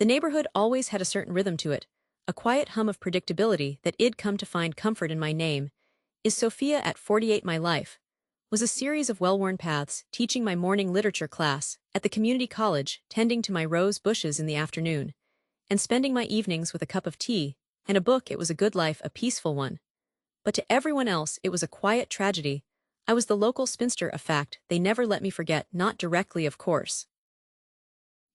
The neighborhood always had a certain rhythm to it, a quiet hum of predictability that I'd come to find comfort in. My name is Sophia at 48. My life was a series of well-worn paths, teaching my morning literature class at the community college, tending to my rose bushes in the afternoon, and spending my evenings with a cup of tea and a book. It was a good life, a peaceful one. But to everyone else it was a quiet tragedy. I was the local spinster, a fact they never let me forget, not directly of course,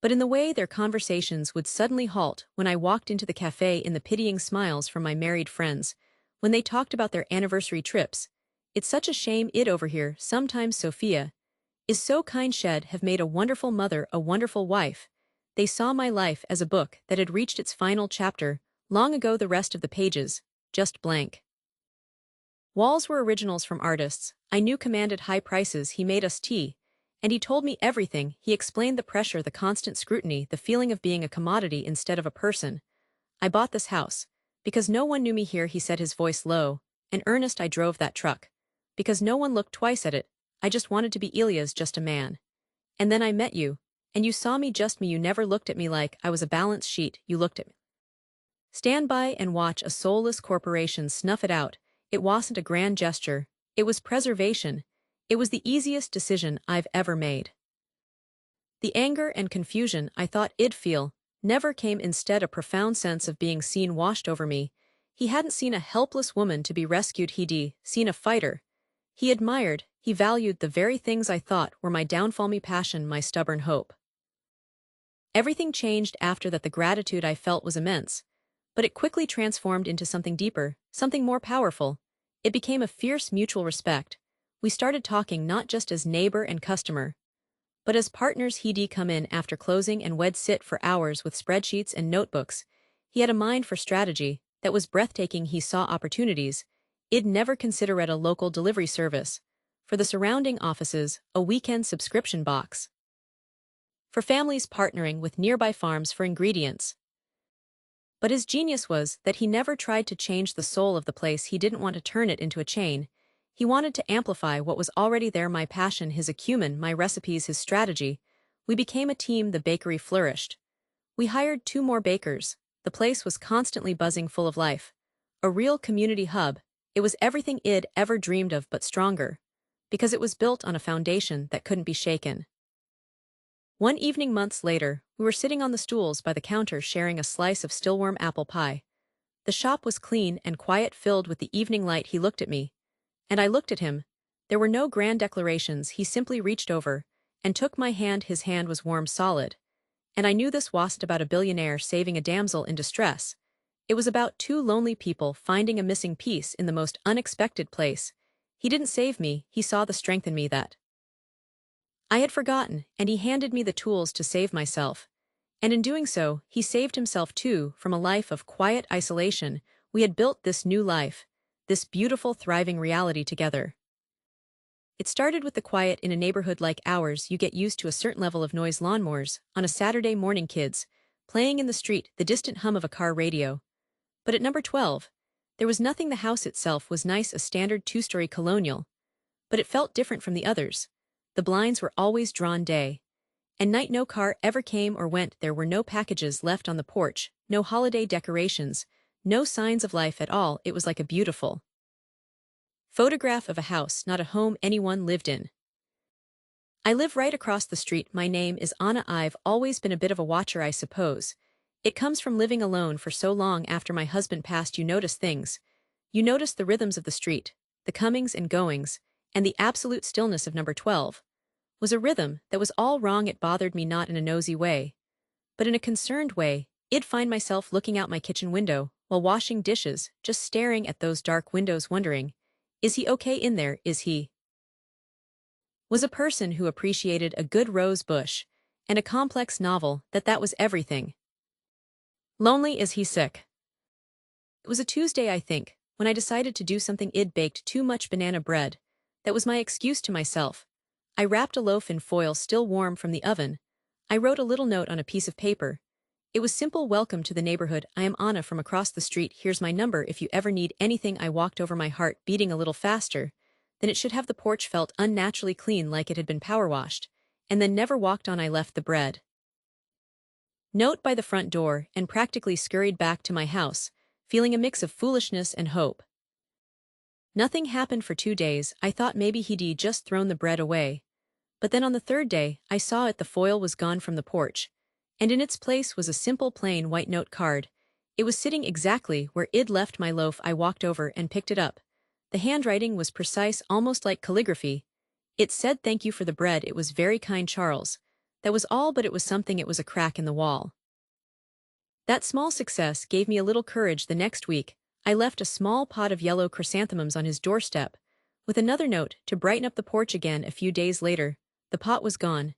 but in the way their conversations would suddenly halt when I walked into the cafe, in the pitying smiles from my married friends when they talked about their anniversary trips. It's such a shame I'd over here sometimes. Sophia is so kind, she'd have made a wonderful mother, a wonderful wife. They saw my life as a book that had reached its final chapter long ago, the rest of the pages just blank. Walls were originals from artists I knew commanded high prices. He made us tea, and he told me everything. He explained the pressure, the constant scrutiny, the feeling of being a commodity instead of a person. I bought this house because no one knew me here, he said, his voice low and earnest. I drove that truck because no one looked twice at it. I just wanted to be Elias, just a man. And then I met you, and you saw me, just me. You never looked at me like I was a balance sheet. You looked at me. Stand by and watch a soulless corporation snuff it out. It wasn't a grand gesture, it was preservation. It was the easiest decision I've ever made. The anger and confusion I thought I'd feel never came. Instead, a profound sense of being seen washed over me. He hadn't seen a helpless woman to be rescued, he'd seen a fighter. He admired, he valued the very things I thought were my downfall, my passion, my stubborn hope. Everything changed after that. The gratitude I felt was immense, but it quickly transformed into something deeper, something more powerful. It became a fierce mutual respect. We started talking not just as neighbor and customer, but as partners. He'd come in after closing and we'd sit for hours with spreadsheets and notebooks. He had a mind for strategy that was breathtaking. He saw opportunities I'd never consider at a local delivery service for the surrounding offices, a weekend subscription box for families, partnering with nearby farms for ingredients. But his genius was that he never tried to change the soul of the place. He didn't want to turn it into a chain. He wanted to amplify what was already there. My passion, his acumen, my recipes, his strategy. We became a team. The bakery flourished. We hired 2 more bakers. The place was constantly buzzing, full of life. A real community hub. It was everything I'd ever dreamed of, but stronger, because it was built on a foundation that couldn't be shaken. One evening months later, we were sitting on the stools by the counter sharing a slice of stillwarm apple pie. The shop was clean and quiet, filled with the evening light. He looked at me, and I looked at him. There were no grand declarations. He simply reached over and took my hand. His hand was warm, solid, and I knew this wasn't about a billionaire saving a damsel in distress. It was about 2 lonely people finding a missing piece in the most unexpected place. He didn't save me, he saw the strength in me that I had forgotten, and he handed me the tools to save myself. And in doing so, he saved himself too, from a life of quiet isolation. We had built this new life, this beautiful, thriving reality together. It started with the quiet. In a neighborhood like ours, you get used to a certain level of noise. Lawnmowers on a Saturday morning, kids playing in the street, the distant hum of a car radio. But at number 12, there was nothing. The house itself was nice, a standard 2-story colonial, but it felt different from the others. The blinds were always drawn day and night. No car ever came or went. There were no packages left on the porch, no holiday decorations, no signs of life at all. It was like a beautiful photograph of a house, not a home anyone lived in. I live right across the street. My name is Anna. I've always been a bit of a watcher, I suppose. It comes from living alone for so long after my husband passed. You notice things. You notice the rhythms of the street, the comings and goings, and the absolute stillness of number 12 was a rhythm that was all wrong. It bothered me, not in a nosy way, but in a concerned way. I'd find myself looking out my kitchen window while washing dishes, just staring at those dark windows, wondering, is he okay in there? Is he was a person who appreciated a good rose bush and a complex novel, that was everything. Lonely. Is he sick? It was a Tuesday, I think, when I decided to do something. I'd baked too much banana bread. That was my excuse to myself. I wrapped a loaf in foil still warm from the oven. I wrote a little note on a piece of paper. It was simple: welcome to the neighborhood. I am Anna from across the street. Here's my number if you ever need anything. I walked over, my heart beating a little faster than it should have. The porch felt unnaturally clean, like it had been power washed, and then never walked on. I left the bread note by the front door and practically scurried back to my house, feeling a mix of foolishness and hope. Nothing happened for 2 days. I thought maybe he'd just thrown the bread away. But then on the third day, I saw the foil was gone from the porch, and in its place was a simple plain white note card. It was sitting exactly where I'd left my loaf. I walked over and picked it up. The handwriting was precise, almost like calligraphy. It said, "Thank you for the bread, it was very kind, Charles." That was all, but it was something. It was a crack in the wall. That small success gave me a little courage. The next week, I left a small pot of yellow chrysanthemums on his doorstep, with another note to brighten up the porch again. A few days later, the pot was gone,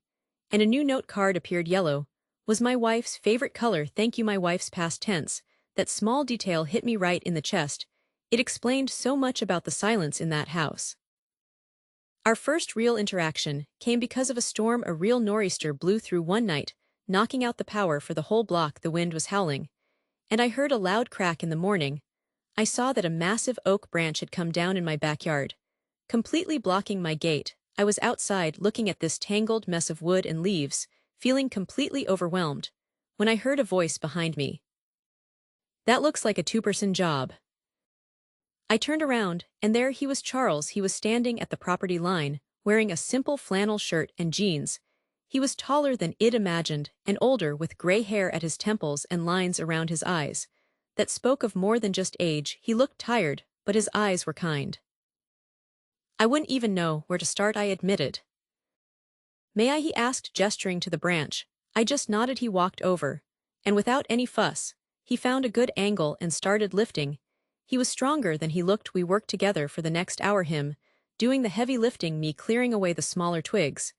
and a new note card appeared. Yellow was my wife's favorite color. Thank you, my wife's past tense. That small detail hit me right in the chest. It explained so much about the silence in that house. Our first real interaction came because of a storm. A real nor'easter blew through one night, knocking out the power for the whole block. The wind was howling, and I heard a loud crack. In the morning, I saw that a massive oak branch had come down in my backyard, completely blocking my gate. I was outside looking at this tangled mess of wood and leaves, feeling completely overwhelmed, when I heard a voice behind me. "That looks like a two-person job." I turned around, and there he was, Charles. He was standing at the property line, wearing a simple flannel shirt and jeans. He was taller than I'd imagined, and older, with gray hair at his temples and lines around his eyes that spoke of more than just age. He looked tired, but his eyes were kind. "I wouldn't even know where to start," I admitted. "May I?" he asked, gesturing to the branch. I just nodded. He walked over, and without any fuss, he found a good angle and started lifting. He was stronger than he looked. We worked together for the next hour, him doing the heavy lifting, me clearing away the smaller twigs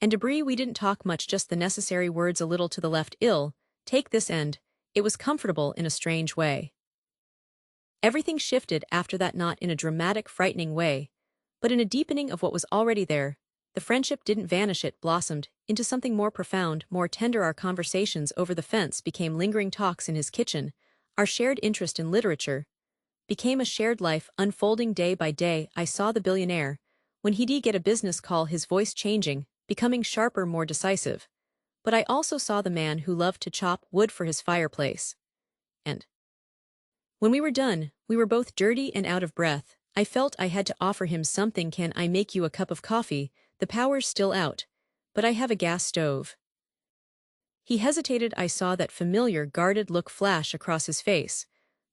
and debris. We didn't talk much, just the necessary words. A little to the left. "Ill, take this end." It was comfortable in a strange way. Everything shifted after that, not in a dramatic, frightening way, but in a deepening of what was already there. The friendship didn't vanish, it blossomed into something more profound, more tender. Our conversations over the fence became lingering talks in his kitchen. Our shared interest in literature became a shared life, unfolding day by day. I saw the billionaire when he'd get a business call, his voice changing, becoming sharper, more decisive. But I also saw the man who loved to chop wood for his fireplace. And when we were done, we were both dirty and out of breath. I felt I had to offer him something. "Can I make you a cup of coffee? The power's still out, but I have a gas stove." He hesitated. I saw that familiar, guarded look flash across his face.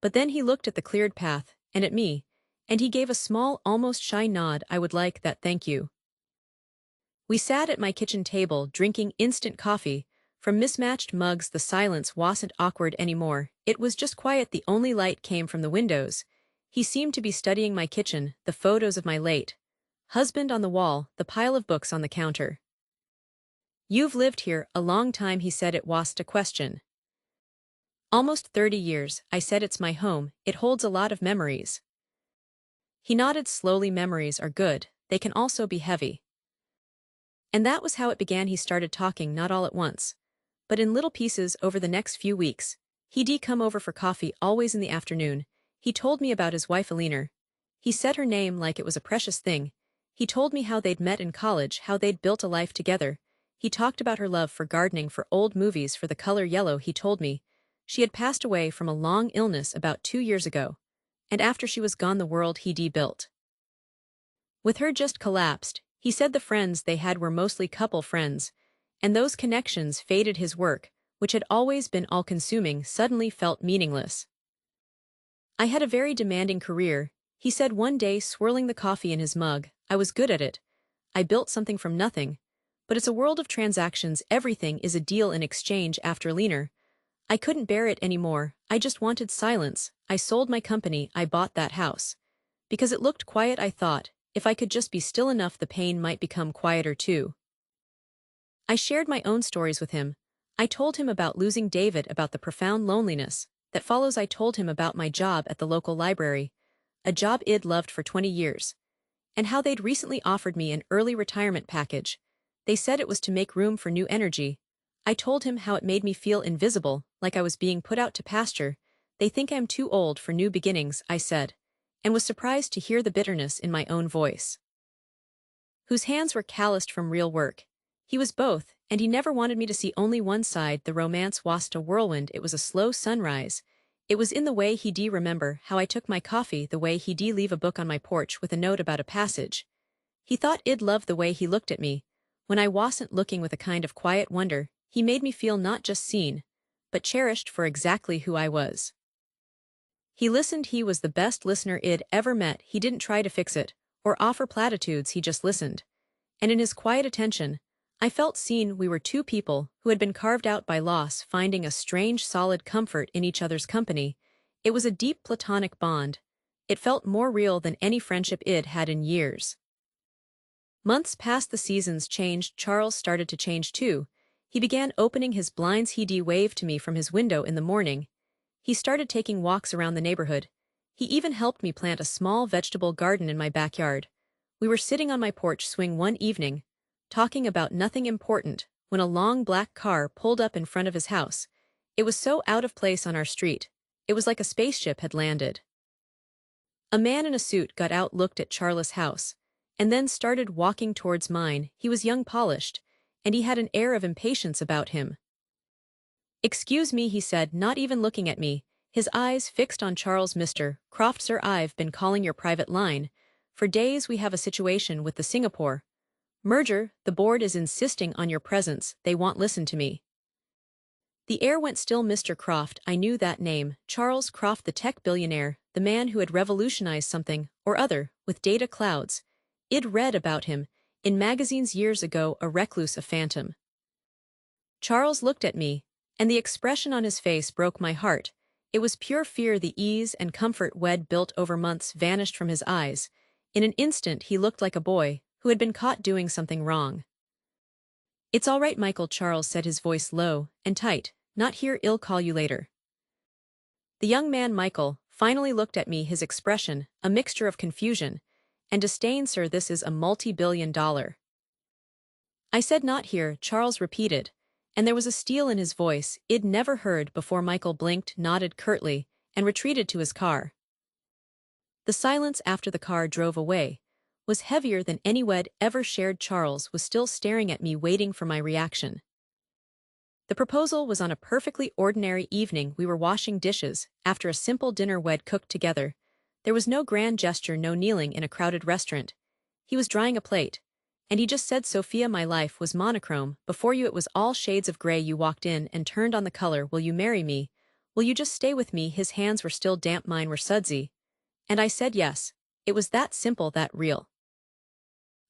But then he looked at the cleared path, and at me, and he gave a small, almost shy nod. "I would like that, thank you." We sat at my kitchen table, drinking instant coffee from mismatched mugs. The silence wasn't awkward anymore. It was just quiet. The only light came from the windows. He seemed to be studying my kitchen, the photos of my late husband on the wall, the pile of books on the counter. "You've lived here a long time," he said. It wasn't a question. "Almost 30 years, I said. "It's my home, it holds a lot of memories." He nodded slowly. "Memories are good, they can also be heavy." And that was how it began. He started talking, not all at once, but in little pieces. Over the next few weeks, he'd come over for coffee, always in the afternoon. He told me about his wife Eleanor. He said her name like it was a precious thing. He told me how they'd met in college, how they'd built a life together. He talked about her love for gardening, for old movies, for the color yellow. He told me she had passed away from a long illness about 2 years ago, and after she was gone, the world he'd built with her just collapsed. He said the friends they had were mostly couple friends, and those connections faded. His work, which had always been all-consuming, suddenly felt meaningless. "I had a very demanding career," he said one day, swirling the coffee in his mug. "I was good at it. I built something from nothing. But it's a world of transactions. Everything is a deal in exchange. After Eleanor, I couldn't bear it anymore. I just wanted silence. I sold my company. I bought that house because it looked quiet. I thought, if I could just be still enough, the pain might become quieter too." I shared my own stories with him. I told him about losing David, about the profound loneliness that follows. I told him about my job at the local library, a job I'd loved for 20 years, and how they'd recently offered me an early retirement package. They said it was to make room for new energy. I told him how it made me feel invisible, like I was being put out to pasture. "They think I'm too old for new beginnings," I said, and was surprised to hear the bitterness in my own voice. Whose hands were calloused from real work. He was both, And he never wanted me to see only one side. The romance wasn't a whirlwind, it was a slow sunrise. It was in the way he'd remember how I took my coffee, the way he'd leave a book on my porch with a note about a passage. He thought I'd love the way he looked at me. When I wasn't looking with a kind of quiet wonder, he made me feel not just seen, but cherished for exactly who I was. He listened, he was the best listener I'd ever met. He didn't try to fix it, or offer platitudes, he just listened. And in his quiet attention, I felt seen. We were two people who had been carved out by loss, finding a strange solid comfort in each other's company. It was a deep platonic bond. It felt more real than any friendship I'd had in years. Months passed, the seasons changed, Charles started to change too. He began opening his blinds, he'd wave to me from his window in the morning. He started taking walks around the neighborhood. He even helped me plant a small vegetable garden in my backyard. We were sitting on my porch swing one evening, talking about nothing important, when a long black car pulled up in front of his house. It was so out of place on our street. It was like a spaceship had landed. A man in a suit got out, looked at Charles' house, and then started walking towards mine. He was young, polished, and he had an air of impatience about him. "Excuse me," he said, not even looking at me, his eyes fixed on Charles. "Mr. Croft, sir, I've been calling your private line. For days we have a situation with the Singapore merger. The board is insisting on your presence. They won't listen to me." The air went still. Mr. Croft, I knew that name. Charles Croft, the tech billionaire, the man who had revolutionized something or other with data clouds. I'd read about him in magazines years ago, a recluse, a phantom. Charles looked at me, and the expression on his face broke my heart. It was pure fear. The ease and comfort we'd built over months vanished from his eyes. In an instant he looked like a boy who had been caught doing something wrong. "It's all right, Michael," Charles said, his voice low and tight. "Not here, I'll call you later." The young man, Michael, finally looked at me, his expression a mixture of confusion and disdain. "Sir, this is a multi-billion-dollar." I said, "Not here," Charles repeated, and there was a steel in his voice I'd never heard before. Michael blinked, nodded curtly, and retreated to his car. The silence after the car drove away was heavier than any we'd ever shared. Charles was still staring at me, waiting for my reaction. The proposal was on a perfectly ordinary evening. We were washing dishes after a simple dinner we'd cooked together. There was no grand gesture, no kneeling in a crowded restaurant. He was drying a plate, and he just said, "Sophia, my life was monochrome. Before you it was all shades of gray. You walked in and turned on the color. Will you marry me? Will you just stay with me?" His hands were still damp, mine were sudsy. And I said yes. It was that simple, that real.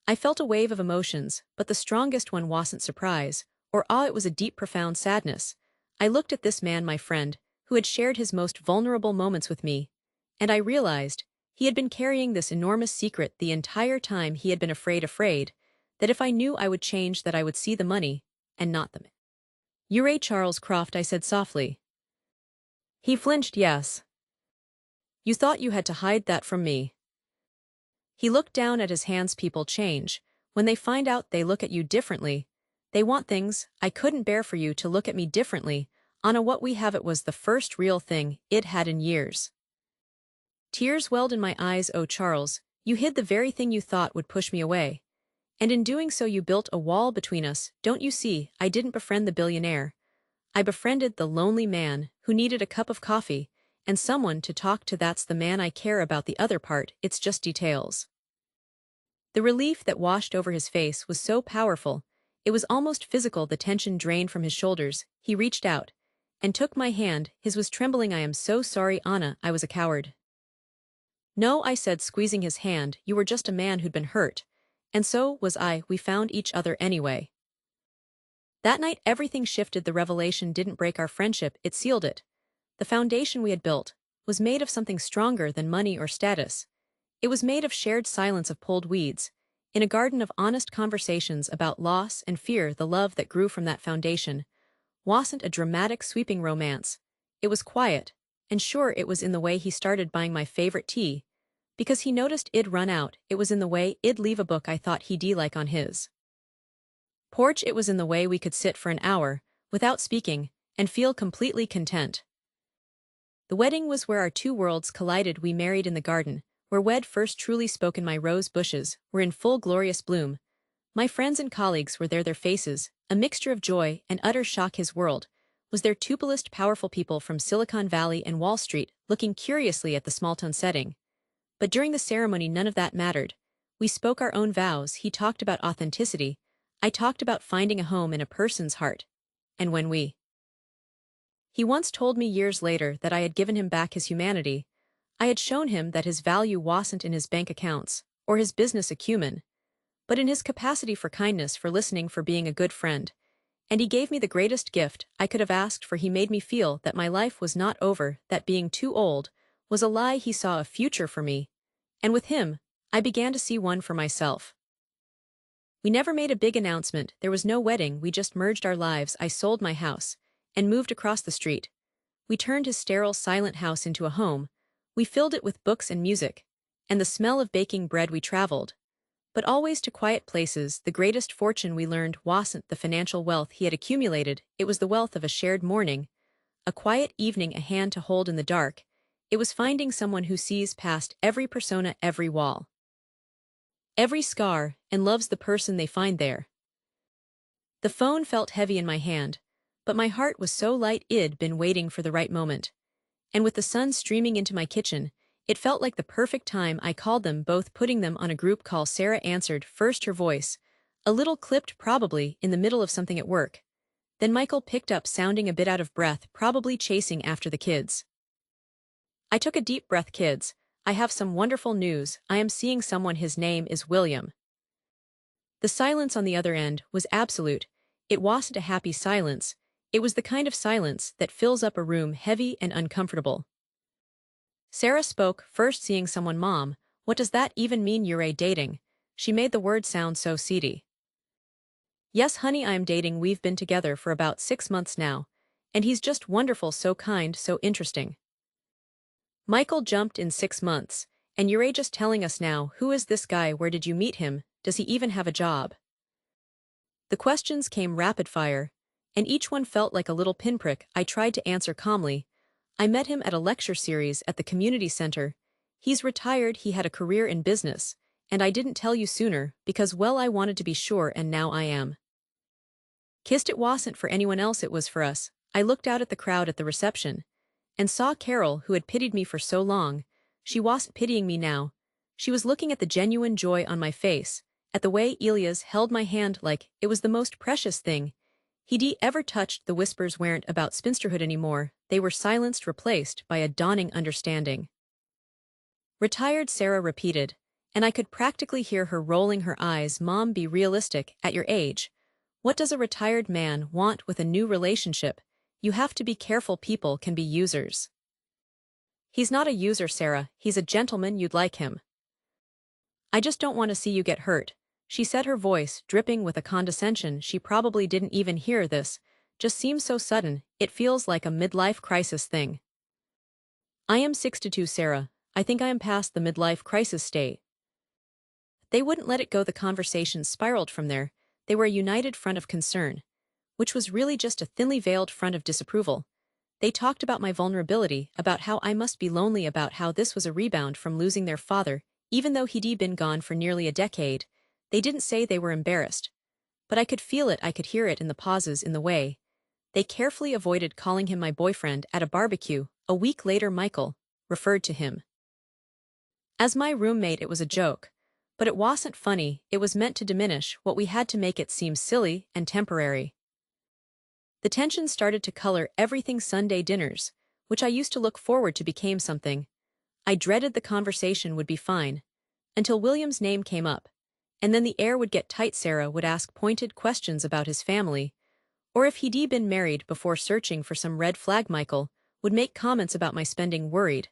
I felt a wave of emotions, but the strongest one wasn't surprise or awe, it was a deep, profound sadness. I looked at this man, my friend, who had shared his most vulnerable moments with me, and I realized he had been carrying this enormous secret the entire time. He had been afraid that if I knew I would change, that I would see the money and not them. "You're Charles Croft," I said softly. He flinched. "Yes." "You thought you had to hide that from me." He looked down at his hands. "People change. When they find out, they look at you differently. They want things. I couldn't bear for you to look at me differently. Anna, what we have, it was the first real thing I'd had in years." Tears welled in my eyes. "Oh, Charles, you hid the very thing you thought would push me away. And in doing so you built a wall between us. Don't you see, I didn't befriend the billionaire. I befriended the lonely man who needed a cup of coffee and someone to talk to. That's the man I care about. The other part, it's just details." The relief that washed over his face was so powerful, it was almost physical. The tension drained from his shoulders. He reached out and took my hand. His was trembling. "I am so sorry, Anna, I was a coward." "No," I said, squeezing his hand, "you were just a man who'd been hurt. And so was I. We found each other anyway." That night everything shifted. The revelation didn't break our friendship, it sealed it. The foundation we had built was made of something stronger than money or status. It was made of shared silence, of pulled weeds, in a garden of honest conversations about loss and fear. The love that grew from that foundation wasn't a dramatic, sweeping romance. It was quiet, and sure, it was in the way he started buying my favorite tea, because he noticed I'd run out. It was in the way I'd leave a book I thought he'd like on his porch. It was in the way we could sit for an hour, without speaking, and feel completely content. The wedding was where our two worlds collided. We married in the garden, where we'd first truly spoken. My rose bushes were in full glorious bloom. My friends and colleagues were there, their faces, a mixture of joy and utter shock. His world was there, tupelist powerful people from Silicon Valley and Wall Street looking curiously at the small-town setting. But during the ceremony none of that mattered. We spoke our own vows. He talked about authenticity. I talked about finding a home in a person's heart. And when he once told me years later that I had given him back his humanity. I had shown him that his value wasn't in his bank accounts or his business acumen, but in his capacity for kindness, for listening, for being a good friend. And he gave me the greatest gift I could have asked for. He made me feel that my life was not over, that being too old was a lie. He saw a future for me. And with him, I began to see one for myself. We never made a big announcement. There was no wedding. We just merged our lives. I sold my house and moved across the street. We turned his sterile, silent house into a home. We filled it with books and music, and the smell of baking bread. We traveled, but always to quiet places. The greatest fortune, we learned, wasn't the financial wealth he had accumulated. It was the wealth of a shared morning, a quiet evening, a hand to hold in the dark. It was finding someone who sees past every persona, every wall, every scar, and loves the person they find there. The phone felt heavy in my hand, but my heart was so light. I'd been waiting for the right moment. And with the sun streaming into my kitchen, it felt like the perfect time. I called them both, putting them on a group call. Sarah answered first, her voice a little clipped, probably in the middle of something at work. Then Michael picked up, sounding a bit out of breath, probably chasing after the kids. I took a deep breath. Kids, I have some wonderful news. I am seeing someone. His name is William. The silence on the other end was absolute. It wasn't a happy silence. It was the kind of silence that fills up a room, heavy and uncomfortable. Sarah spoke first. Seeing someone, Mom, what does that even mean? You're dating? She made the word sound so seedy. Yes, honey, I am dating. We've been together for about 6 months now, and he's just wonderful, so kind, so interesting. Michael jumped in. 6 months, and you're just telling us now? Who is this guy? Where did you meet him? Does he even have a job? The questions came rapid fire, and each one felt like a little pinprick. I tried to answer calmly. I met him at a lecture series at the community center. He's retired. He had a career in business, and I didn't tell you sooner because, well, I wanted to be sure, and now I am. Kissed. It wasn't for anyone else, it was for us. I looked out at the crowd at the reception and saw Carol, who had pitied me for so long. She wasn't pitying me now. She was looking at the genuine joy on my face, at the way Elias held my hand like it was the most precious thing he'd ever touched. The whispers weren't about spinsterhood anymore. They were silenced, replaced by a dawning understanding. Retired, Sarah repeated, and I could practically hear her rolling her eyes. Mom, be realistic. At your age, what does a retired man want with a new relationship? You have to be careful. People can be users. He's not a user, Sarah. He's a gentleman. You'd like him. I just don't want to see you get hurt, she said, her voice dripping with a condescension. She probably didn't even hear this. Just seems so sudden. It feels like a midlife crisis thing. I am 62, Sarah. I think I am past the midlife crisis state. They wouldn't let it go. The conversation spiraled from there. They were a united front of concern, which was really just a thinly veiled front of disapproval. They talked about my vulnerability, about how I must be lonely, about how this was a rebound from losing their father, even though he'd been gone for nearly a decade. They didn't say they were embarrassed, but I could feel it. I could hear it in the pauses, in the way they carefully avoided calling him my boyfriend at a barbecue. A week later, Michael referred to him as my roommate. It was a joke, but it wasn't funny. It was meant to diminish what we had, to make it seem silly and temporary. The tension started to color everything. Sunday dinners, which I used to look forward to, became something I dreaded. The conversation would be fine until William's name came up, and then the air would get tight. Sarah would ask pointed questions about his family, or if he'd been married before, searching for some red flag. Michael would make comments about my spending, worried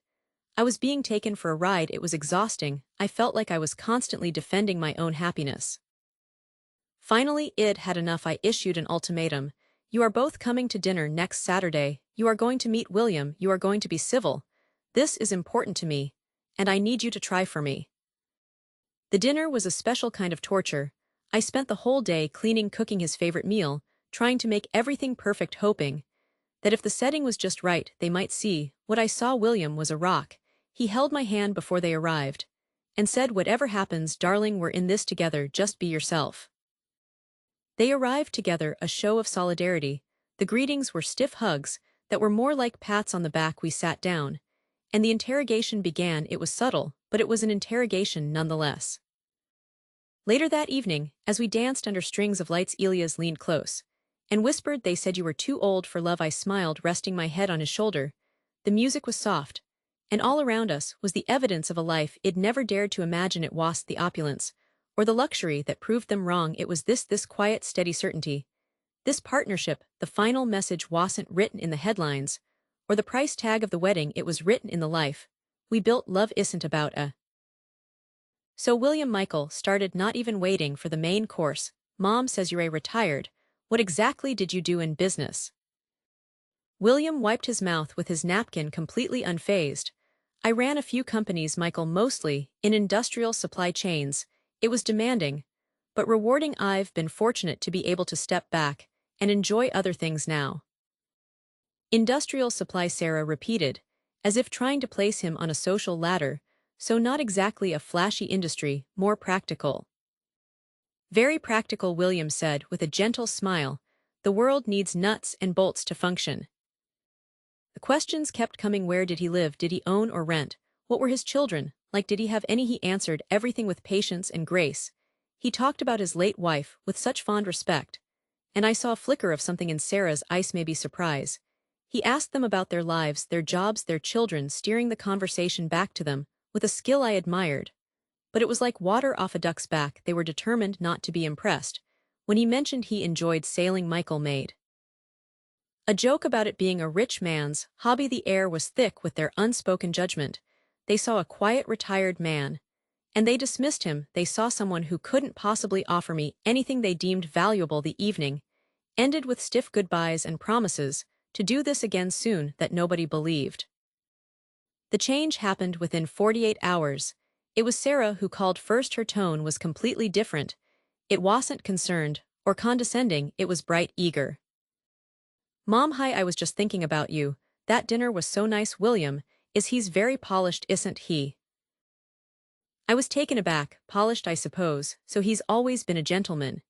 I was being taken for a ride. It was exhausting. I felt like I was constantly defending my own happiness. Finally, I'd had enough. I issued an ultimatum. You are both coming to dinner next Saturday. You are going to meet William. You are going to be civil. This is important to me, and I need you to try for me. The dinner was a special kind of torture. I spent the whole day cleaning, cooking his favorite meal, trying to make everything perfect, hoping that if the setting was just right, they might see what I saw. William was a rock. He held my hand before they arrived and said, whatever happens, darling, we're in this together. Just be yourself. They arrived together, a show of solidarity. The greetings were stiff hugs that were more like pats on the back. We sat down, and the interrogation began. It was subtle, but it was an interrogation nonetheless. Later that evening, as we danced under strings of lights, Elias leaned close and whispered, "They said you were too old for love." I smiled, resting my head on his shoulder. The music was soft, and all around us was the evidence of a life I'd never dared to imagine. It wasn't the opulence or the luxury that proved them wrong. It was this quiet, steady certainty. This partnership. The final message wasn't written in the headlines or the price tag of the wedding. It was written in the life we built. Love isn't about a So William Michael started, not even waiting for the main course. "Mom says you're retired. What exactly did you do in business?" William wiped his mouth with his napkin, completely unfazed. "I ran a few companies, Michael, mostly in industrial supply chains. It was demanding, but rewarding. I've been fortunate to be able to step back and enjoy other things now." Industrial supply, Sarah repeated, as if trying to place him on a social ladder. "So not exactly a flashy industry, more practical." "Very practical," William said with a gentle smile. "The world needs nuts and bolts to function." The questions kept coming. Where did he live? Did he own or rent? What were his children like? Did he have any? He answered everything with patience and grace. He talked about his late wife with such fond respect, and I saw a flicker of something in Sarah's eyes, maybe surprise. He asked them about their lives, their jobs, their children, steering the conversation back to them with a skill I admired. But it was like water off a duck's back. They were determined not to be impressed. When he mentioned he enjoyed sailing, Michael made a joke about it being a rich man's hobby. The air was thick with their unspoken judgment. They saw a quiet, retired man, and they dismissed him. They saw someone who couldn't possibly offer me anything they deemed valuable. The evening ended with stiff goodbyes and promises to do this again soon that nobody believed. The change happened within 48 hours. It was Sarah who called first. Her tone was completely different. It wasn't concerned or condescending, it was bright, eager. "Mom, hi, I was just thinking about you. That dinner was so nice. William, he's very polished, isn't he?" I was taken aback. "Polished, I suppose, so he's always been a gentleman."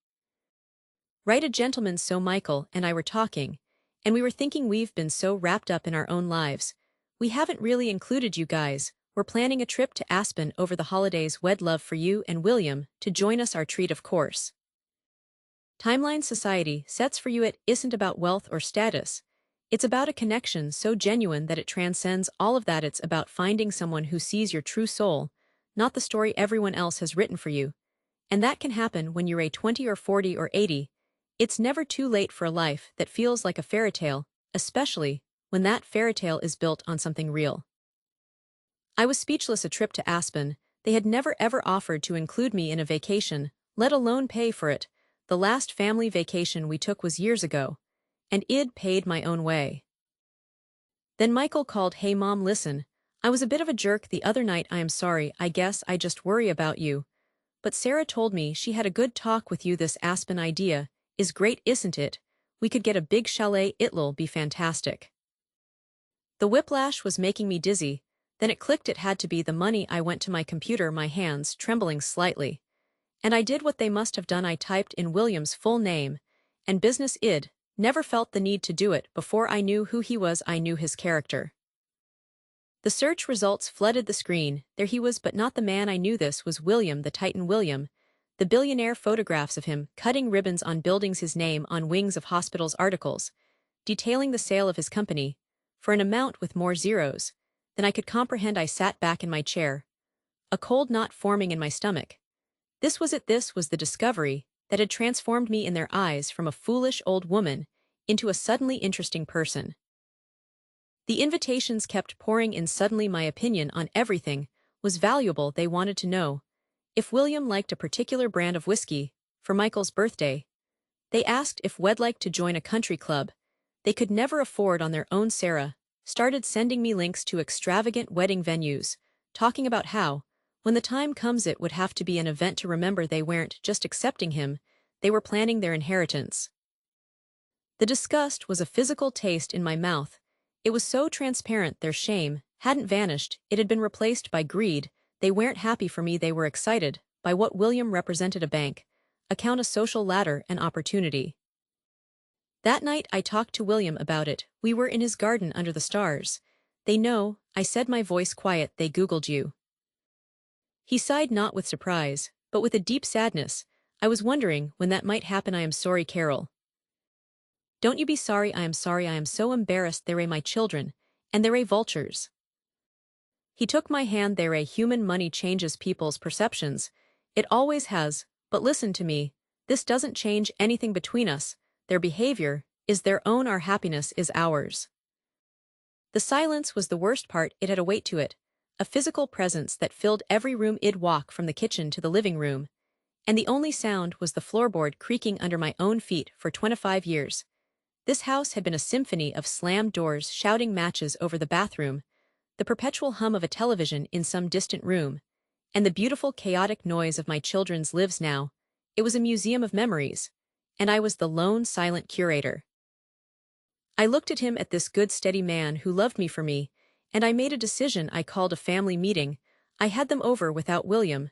"Right, a gentleman." So Michael and I were talking, and we were thinking we've been so wrapped up in our own lives. We haven't really included you guys. We're planning a trip to Aspen over the holidays. We'd love for you and William to join us. Our treat, of course. Timeline society sets for you. It isn't about wealth or status. It's about a connection so genuine that it transcends all of that. It's about finding someone who sees your true soul, not the story everyone else has written for you. And that can happen when you're 20 or 40 or 80. It's never too late for a life that feels like a fairy tale, especially when that fairy tale is built on something real. I was speechless. A trip to Aspen. They had never ever offered to include me in a vacation, let alone pay for it. The last family vacation we took was years ago, and I'd paid my own way. Then Michael called, "Hey Mom, listen. I was a bit of a jerk the other night. I am sorry. I guess I just worry about you. But Sarah told me she had a good talk with you. This Aspen idea is great, isn't it? We could get a big chalet. It'll be fantastic." The whiplash was making me dizzy. Then it clicked. It had to be the money. I went to my computer, my hands trembling slightly. And I did what they must have done. I typed in William's full name and business. I'd never felt the need to do it before. I knew who he was. I knew his character. The search results flooded the screen. There he was, but not the man I knew. This was William, the Titan William, the billionaire. Photographs of him cutting ribbons on buildings, his name on wings of hospitals, articles detailing the sale of his company for an amount with more zeros than I could comprehend. I sat back in my chair, a cold knot forming in my stomach. This was it. This was the discovery that had transformed me in their eyes from a foolish old woman into a suddenly interesting person. The invitations kept pouring in. Suddenly my opinion on everything was valuable. They wanted to know if William liked a particular brand of whiskey for Michael's birthday. They asked if we'd like to join a country club they could never afford on their own. Sarah started sending me links to extravagant wedding venues, talking about how, when the time comes, it would have to be an event to remember. They weren't just accepting him, they were planning their inheritance. The disgust was a physical taste in my mouth. It was so transparent. Their shame hadn't vanished, it had been replaced by greed. They weren't happy for me, they were excited by what William represented. A bank, account a social ladder and opportunity. That night I talked to William about it. We were in his garden under the stars. They know, I said, my voice quiet, they Googled you. He sighed, not with surprise, but with a deep sadness. I was wondering when that might happen. I am sorry, Carol. Don't you be sorry, I am sorry, I am so embarrassed. They're my children, and they're vultures. He took my hand. They're human. Money changes people's perceptions. It always has, but listen to me. This doesn't change anything between us. Their behavior is their own, our happiness is ours. The silence was the worst part. It had a weight to it, a physical presence that filled every room. I'd walk from the kitchen to the living room, and the only sound was the floorboard creaking under my own feet. For 25 years. This house had been a symphony of slammed doors, shouting matches over the bathroom, the perpetual hum of a television in some distant room, and the beautiful chaotic noise of my children's lives. Now, it was a museum of memories, and I was the lone silent curator. I looked at him, at this good steady man who loved me for me, and I made a decision. I called a family meeting. I had them over without William.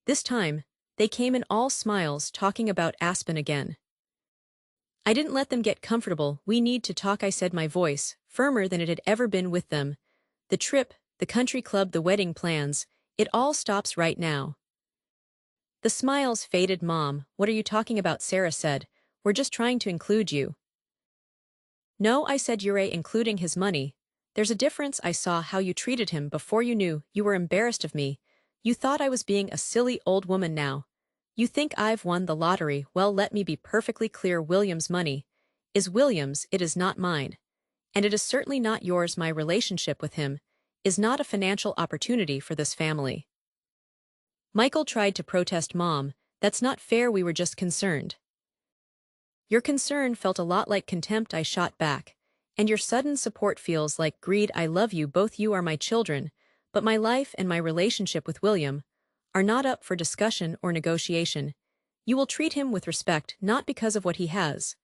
This time, they came in all smiles, talking about Aspen again. I didn't let them get comfortable. We need to talk, I said, my voice firmer than it had ever been with them. The trip, the country club, the wedding plans, it all stops right now. The smiles faded. Mom, what are you talking about? Sarah said. We're just trying to include you. No, I said, you're including his money. There's a difference. I saw how you treated him before you knew. You were embarrassed of me. You thought I was being a silly old woman. Now you think I've won the lottery. Well, let me be perfectly clear. William's money is William's, it is not mine. And it is certainly not yours. My relationship with him is not a financial opportunity for this family. Michael tried to protest. Mom, that's not fair. We were just concerned. Your concern felt a lot like contempt, I shot back. And your sudden support feels like greed. I love you both. You are my children, but my life and my relationship with William are not up for discussion or negotiation. You will treat him with respect, not because of what he has,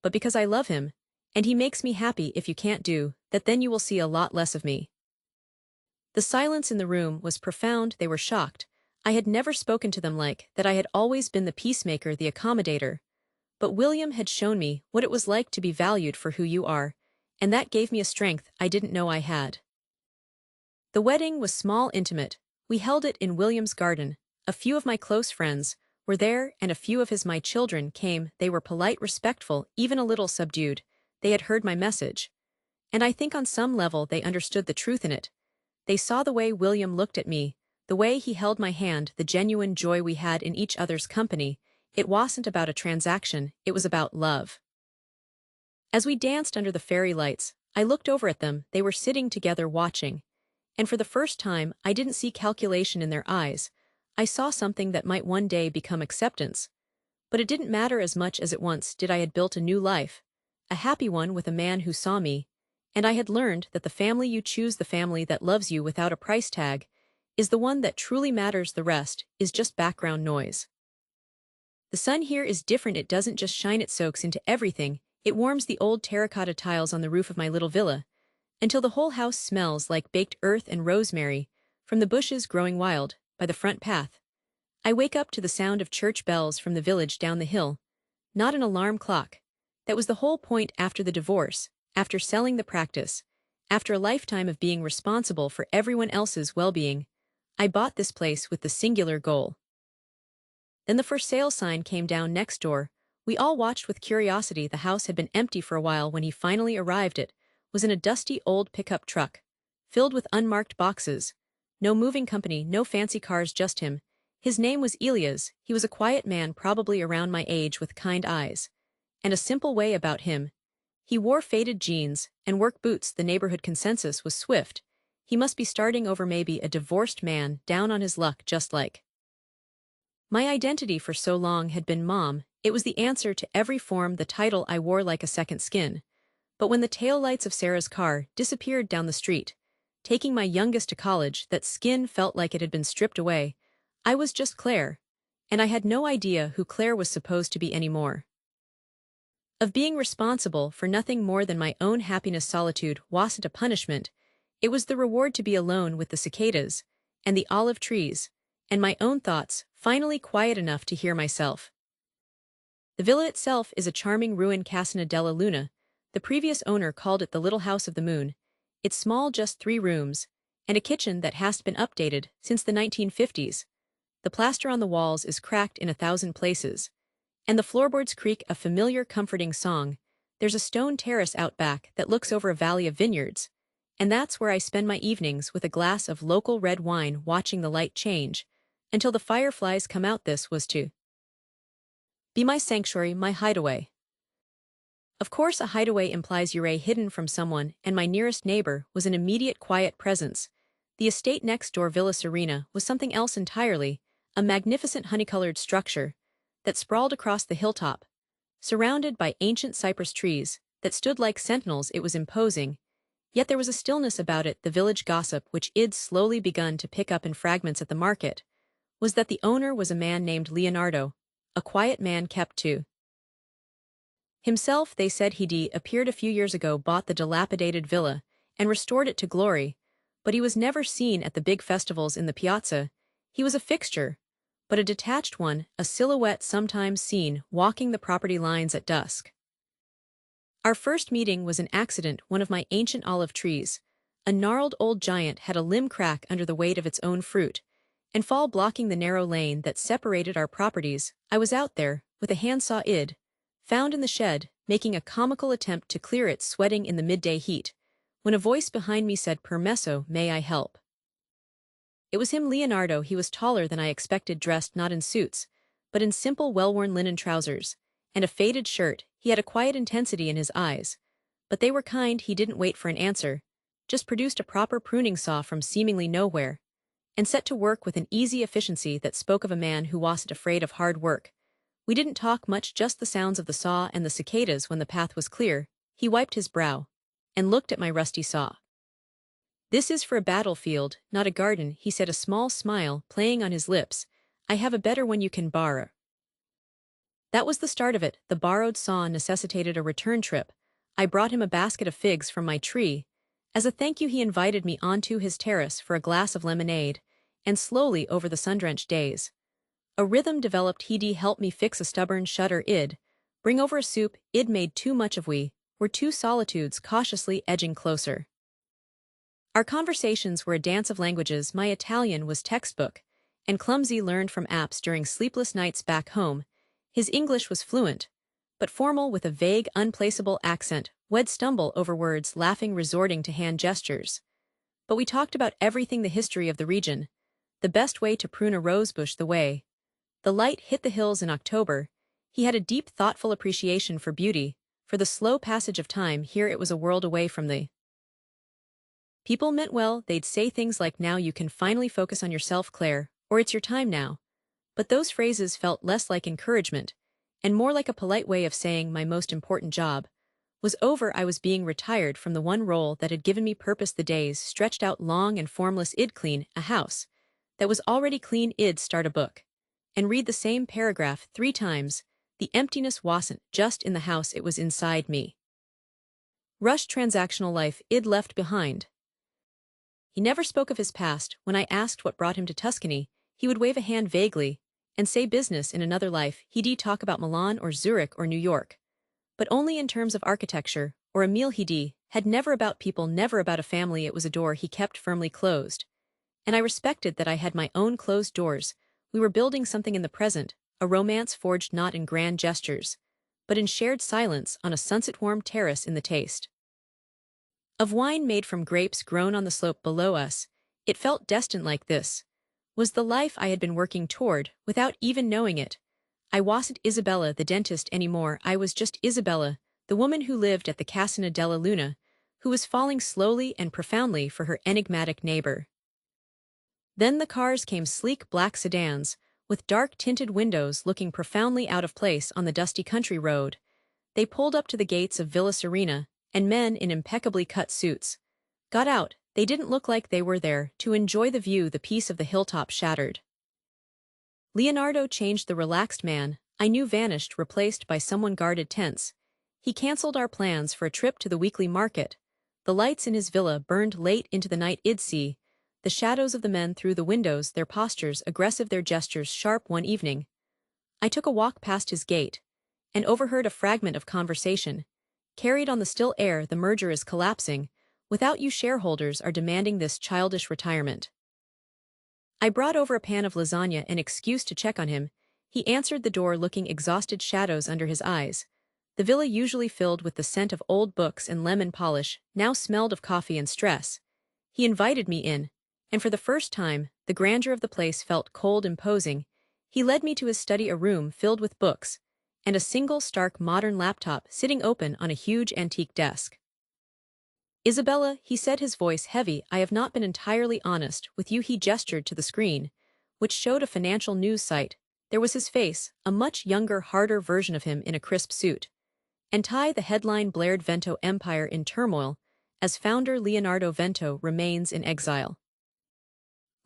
but because I love him, and he makes me happy. If you can't do that, then you will see a lot less of me. The silence in the room was profound. They were shocked. I had never spoken to them like that. I had always been the peacemaker, the accommodator. But William had shown me what it was like to be valued for who you are, and that gave me a strength I didn't know I had. The wedding was small, intimate. We held it in William's garden. A few of my close friends were there, and a few of my children came. They were polite, respectful, even a little subdued. They had heard my message, and I think on some level they understood the truth in it. They saw the way William looked at me, the way he held my hand, the genuine joy we had in each other's company. It wasn't about a transaction, it was about love. As we danced under the fairy lights, I looked over at them. They were sitting together watching. And for the first time, I didn't see calculation in their eyes. I saw something that might one day become acceptance. But it didn't matter as much as it once did. I had built a new life, a happy one with a man who saw me, and I had learned that the family you choose, the family that loves you without a price tag, is the one that truly matters. The rest is just background noise. The sun here is different. It doesn't just shine, it soaks into everything. It warms the old terracotta tiles on the roof of my little villa, until the whole house smells like baked earth and rosemary from the bushes growing wild by the front path. I wake up to the sound of church bells from the village down the hill, not an alarm clock. That was the whole point. After the divorce, after selling the practice, after a lifetime of being responsible for everyone else's well-being, I bought this place with the singular goal. Then the for sale sign came down next door. We all watched with curiosity. The house had been empty for a while. When he finally arrived, it was in a dusty old pickup truck, filled with unmarked boxes. No moving company, no fancy cars, just him. His name was Elias. He was a quiet man, probably around my age, with kind eyes and a simple way about him. He wore faded jeans and work boots. The neighborhood consensus was swift. He must be starting over, maybe a divorced man, down on his luck, just like my identity for so long had been Mom. It was the answer to every form, the title I wore like a second skin. But when the taillights of Sarah's car disappeared down the street, taking my youngest to college, that skin felt like it had been stripped away. I was just Claire, and I had no idea who Claire was supposed to be anymore. Of being responsible for nothing more than my own happiness. Solitude wasn't a punishment. It was the reward, to be alone with the cicadas and the olive trees, and my own thoughts, finally quiet enough to hear myself. The villa itself is a charming ruined Casina della Luna. The previous owner called it the Little House of the Moon. It's small, just 3 rooms, and a kitchen that hasn't been updated since the 1950s. The plaster on the walls is cracked in 1,000 places, and the floorboards creak a familiar comforting song. There's a stone terrace out back that looks over a valley of vineyards, and that's where I spend my evenings with a glass of local red wine watching the light change until the fireflies come out. This was to be my sanctuary, my hideaway. Of course, a hideaway implies you're hidden from someone, and my nearest neighbor was an immediate quiet presence. The estate next door, Villa Serena, was something else entirely, a magnificent honey-colored structure that sprawled across the hilltop, surrounded by ancient cypress trees that stood like sentinels. It was imposing, yet there was a stillness about it. The village gossip, which I'd slowly begun to pick up in fragments at the market, was that the owner was a man named Leonardo, a quiet man kept to himself. They said he'd appeared a few years ago, bought the dilapidated villa, and restored it to glory, but he was never seen at the big festivals in the piazza. He was a fixture, but a detached one, a silhouette sometimes seen walking the property lines at dusk. Our first meeting was an accident. One of my ancient olive trees, a gnarled old giant, had a limb crack under the weight of its own fruit and fall, blocking the narrow lane that separated our properties. I was out there, with a handsaw I'd found in the shed, making a comical attempt to clear it, sweating in the midday heat, when a voice behind me said, "Permesso, may I help?" It was him, Leonardo. He was taller than I expected, dressed not in suits, but in simple, well-worn linen trousers and a faded shirt. He had a quiet intensity in his eyes, but they were kind. He didn't wait for an answer, just produced a proper pruning saw from seemingly nowhere, and set to work with an easy efficiency that spoke of a man who wasn't afraid of hard work. We didn't talk much, just the sounds of the saw and the cicadas. When the path was clear, he wiped his brow and looked at my rusty saw. "This is for a battlefield, not a garden," he said, a small smile playing on his lips. "I have a better one you can borrow." That was the start of it. The borrowed saw necessitated a return trip. I brought him a basket of figs from my tree. As a thank you, he invited me onto his terrace for a glass of lemonade, and slowly, over the sun-drenched days, a rhythm developed. He'd help me fix a stubborn shutter. I'd bring over a soup I'd made too much of. We were two solitudes cautiously edging closer. Our conversations were a dance of languages. My Italian was textbook and clumsy, learned from apps during sleepless nights back home. His English was fluent, but formal, with a vague, unplaceable accent. We'd stumble over words, laughing, resorting to hand gestures. But we talked about everything: the history of the region, the best way to prune a rosebush, the way the light hit the hills in October. He had a deep, thoughtful appreciation for beauty, for the slow passage of time here. It was a world away from the people meant well. They'd say things like, "Now you can finally focus on yourself, Claire," or "It's your time now." But those phrases felt less like encouragement and more like a polite way of saying my most important job was over. I was being retired from the one role that had given me purpose. The days stretched out long and formless. I'd clean a house that was already clean. I'd start a book and read the same paragraph 3 times. The emptiness wasn't just in the house, it was inside me. Rushed transactional life I'd left behind. He never spoke of his past. When I asked what brought him to Tuscany, he would wave a hand vaguely and say business in another life. He'd talk about Milan or Zurich or New York, but only in terms of architecture or a meal. He'd had never about people, never about a family. It was a door he kept firmly closed, and I respected that I had my own closed doors. We were building something in the present, a romance forged not in grand gestures, but in shared silence on a sunset-warmed terrace in the taste of wine made from grapes grown on the slope below us. It felt destined. Like this was the life I had been working toward without even knowing it. I wasn't Isabella the dentist anymore. I was just Isabella, the woman who lived at the Casina della Luna, who was falling slowly and profoundly for her enigmatic neighbor. Then the cars came, sleek black sedans, with dark-tinted windows looking profoundly out of place on the dusty country road. They pulled up to the gates of Villa Serena, and men in impeccably cut suits got out. They didn't look like they were there to enjoy the view. The peace of the hilltop shattered. Leonardo changed. The relaxed man I knew vanished, replaced by someone guarded, tense. He canceled our plans for a trip to the weekly market. The lights in his villa burned late into the night. I'd see the shadows of the men through the windows, their postures aggressive, their gestures sharp. One evening, I took a walk past his gate, and overheard a fragment of conversation. Carried on the still air, the merger is collapsing. Without you, shareholders are demanding this childish retirement. I brought over a pan of lasagna, an excuse to check on him. He answered the door looking exhausted, shadows under his eyes. The villa, usually filled with the scent of old books and lemon polish, now smelled of coffee and stress. He invited me in, and for the first time, the grandeur of the place felt cold, imposing. He led me to his study, a room filled with books, and a single stark modern laptop sitting open on a huge antique desk. "Isabella," he said, his voice heavy, "I have not been entirely honest with you." He gestured to the screen, which showed a financial news site. There was his face, a much younger, harder version of him in a crisp suit and tie. The headline blared, "Vento Empire in Turmoil, as founder Leonardo Vento remains in exile."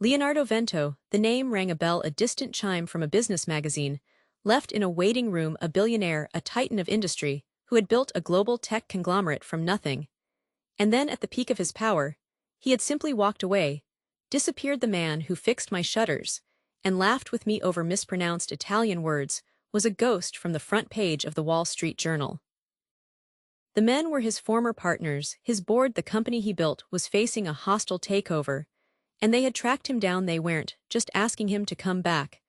Leonardo Vento, the name rang a bell, a distant chime from a business magazine, left in a waiting room, a billionaire, a titan of industry, who had built a global tech conglomerate from nothing. And then, at the peak of his power, he had simply walked away, disappeared. The man who fixed my shutters and laughed with me over mispronounced Italian words was a ghost from the front page of the Wall Street Journal. The men were his former partners, his board. The company he built was facing a hostile takeover, and they had tracked him down. They weren't just asking him to come back.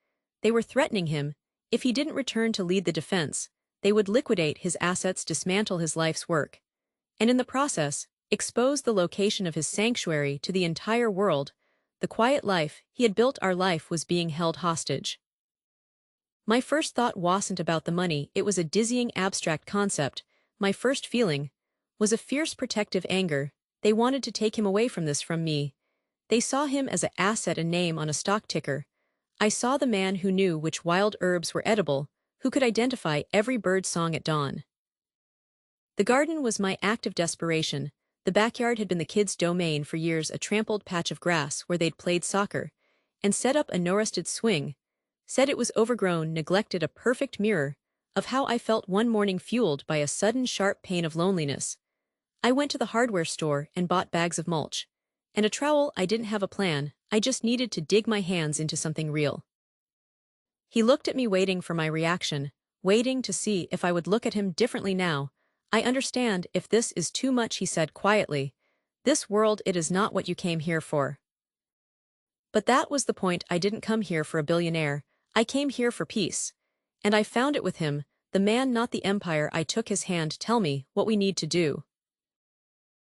They were threatening him. If he didn't return to lead the defense, they would liquidate his assets, dismantle his life's work, and in the process, expose the location of his sanctuary to the entire world. The quiet life he had built, our life, was being held hostage. My first thought wasn't about the money. It was a dizzying, abstract concept. My first feeling was a fierce protective anger. They wanted to take him away from me. They saw him as an asset, a name on a stock ticker. I saw the man who knew which wild herbs were edible, who could identify every bird song at dawn. The garden was my act of desperation. The backyard had been the kids' domain for years, a trampled patch of grass where they'd played soccer and set up a no-rusted swing. Said it was overgrown, neglected, a perfect mirror of how I felt one morning, fueled by a sudden sharp pain of loneliness. I went to the hardware store and bought bags of mulch and a trowel. I didn't have a plan, I just needed to dig my hands into something real. He looked at me, waiting for my reaction, waiting to see if I would look at him differently now. "I understand if this is too much," he said quietly. "This world, it is not what you came here for." But that was the point. I didn't come here for a billionaire. I came here for peace. And I found it with him, the man, not the empire. I took his hand. "Tell me what we need to do."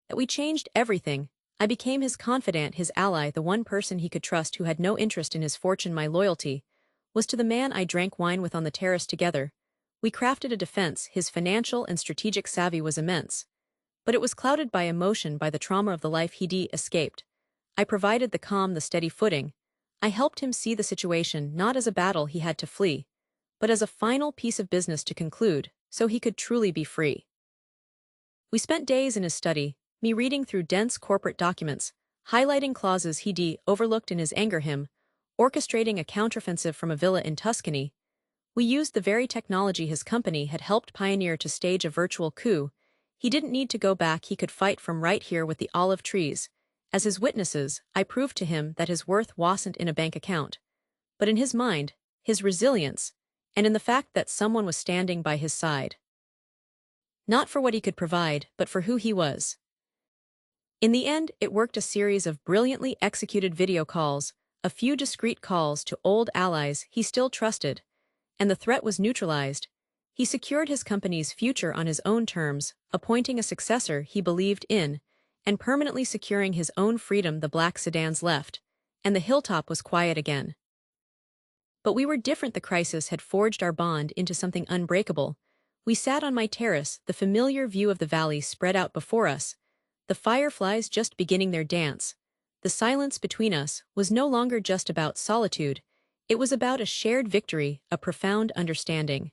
That we changed everything. I became his confidant, his ally, the one person he could trust, who had no interest in his fortune. My loyalty was to the man I drank wine with on the terrace together. We crafted a defense. His financial and strategic savvy was immense, but it was clouded by emotion, by the trauma of the life he'd escaped. I provided the calm, the steady footing. I helped him see the situation not as a battle he had to flee, but as a final piece of business to conclude, so he could truly be free. We spent days in his study, me reading through dense corporate documents, highlighting clauses he'd overlooked in his anger, him orchestrating a counteroffensive from a villa in Tuscany. We used the very technology his company had helped pioneer to stage a virtual coup. He didn't need to go back. He could fight from right here with the olive trees. As his witnesses, I proved to him that his worth wasn't in a bank account, but in his mind, his resilience, and in the fact that someone was standing by his side. Not for what he could provide, but for who he was. In the end, it worked. A series of brilliantly executed video calls, a few discreet calls to old allies he still trusted, and the threat was neutralized. He secured his company's future on his own terms, appointing a successor he believed in, and permanently securing his own freedom. The black sedans left, and the hilltop was quiet again. But we were different. The crisis had forged our bond into something unbreakable. We sat on my terrace, the familiar view of the valley spread out before us, the fireflies just beginning their dance. The silence between us was no longer just about solitude. It was about a shared victory, a profound understanding.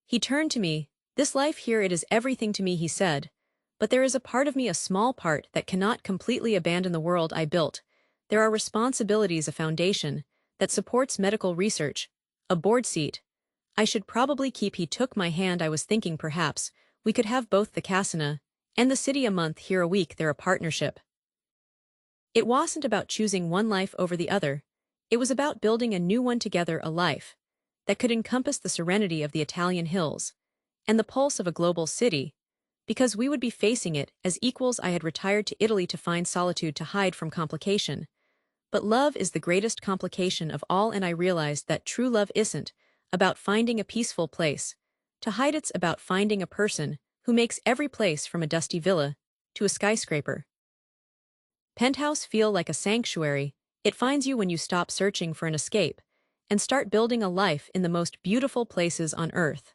He turned to me. "This life here, it is everything to me," he said. "But there is a part of me, a small part, that cannot completely abandon the world I built. There are responsibilities, a foundation that supports medical research, a board seat I should probably keep." He took my hand. I was thinking perhaps we could have both, the casino and the city, a month here, a week there, a partnership. It wasn't about choosing one life over the other. It was about building a new one together, a life that could encompass the serenity of the Italian hills and the pulse of a global city, because we would be facing it as equals. I had retired to Italy to find solitude to hide from complication. But love is the greatest complication of all, and I realized that true love isn't about finding a peaceful place to hide, it's about finding a person who makes every place from a dusty villa to a skyscraper penthouse feel like a sanctuary. It finds you when you stop searching for an escape and start building a life in the most beautiful places on earth.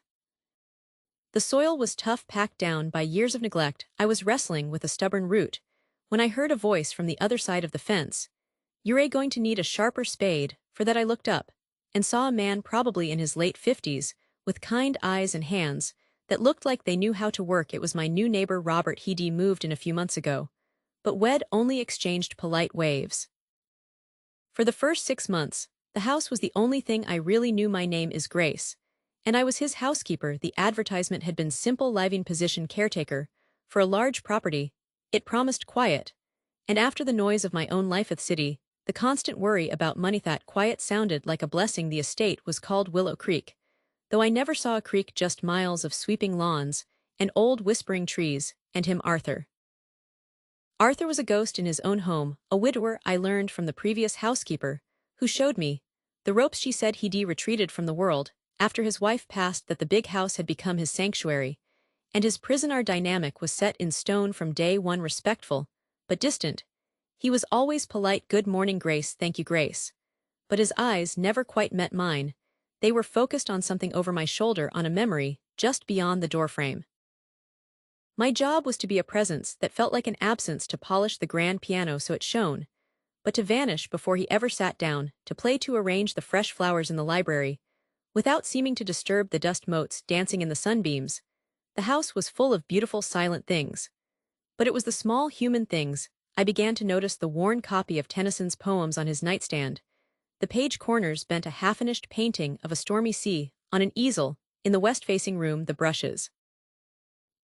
The soil was tough, packed down by years of neglect. I was wrestling with a stubborn root when I heard a voice from the other side of the fence. "You're going to need a sharper spade for that." I looked up and saw a man probably in his late 50s with kind eyes and hands that looked like they knew how to work. It was my new neighbor Robert. He'd moved in a few months ago, but we'd only exchanged polite waves. For the first 6 months, the house was the only thing I really knew. My name is Grace, and I was his housekeeper. The advertisement had been simple: living position caretaker for a large property. It promised quiet, and after the noise of my own life at the city, the constant worry about money, that quiet sounded like a blessing. The estate was called Willow Creek, though I never saw a creek, just miles of sweeping lawns and old whispering trees, and him, Arthur. Arthur was a ghost in his own home, a widower. I learned from the previous housekeeper, who showed me the ropes. She said he'd retreated from the world after his wife passed, that the big house had become his sanctuary, and his prison. Our dynamic was set in stone from day one: respectful, but distant. He was always polite: "Good morning, Grace." "Thank you, Grace." But his eyes never quite met mine. They were focused on something over my shoulder, on a memory just beyond the doorframe. My job was to be a presence that felt like an absence, to polish the grand piano so it shone, but to vanish before he ever sat down to play, to arrange the fresh flowers in the library without seeming to disturb the dust motes dancing in the sunbeams. The house was full of beautiful silent things, but it was the small human things. I began to notice the worn copy of Tennyson's poems on his nightstand, the page corners bent, a half-finished painting of a stormy sea on an easel in the west-facing room, the brushes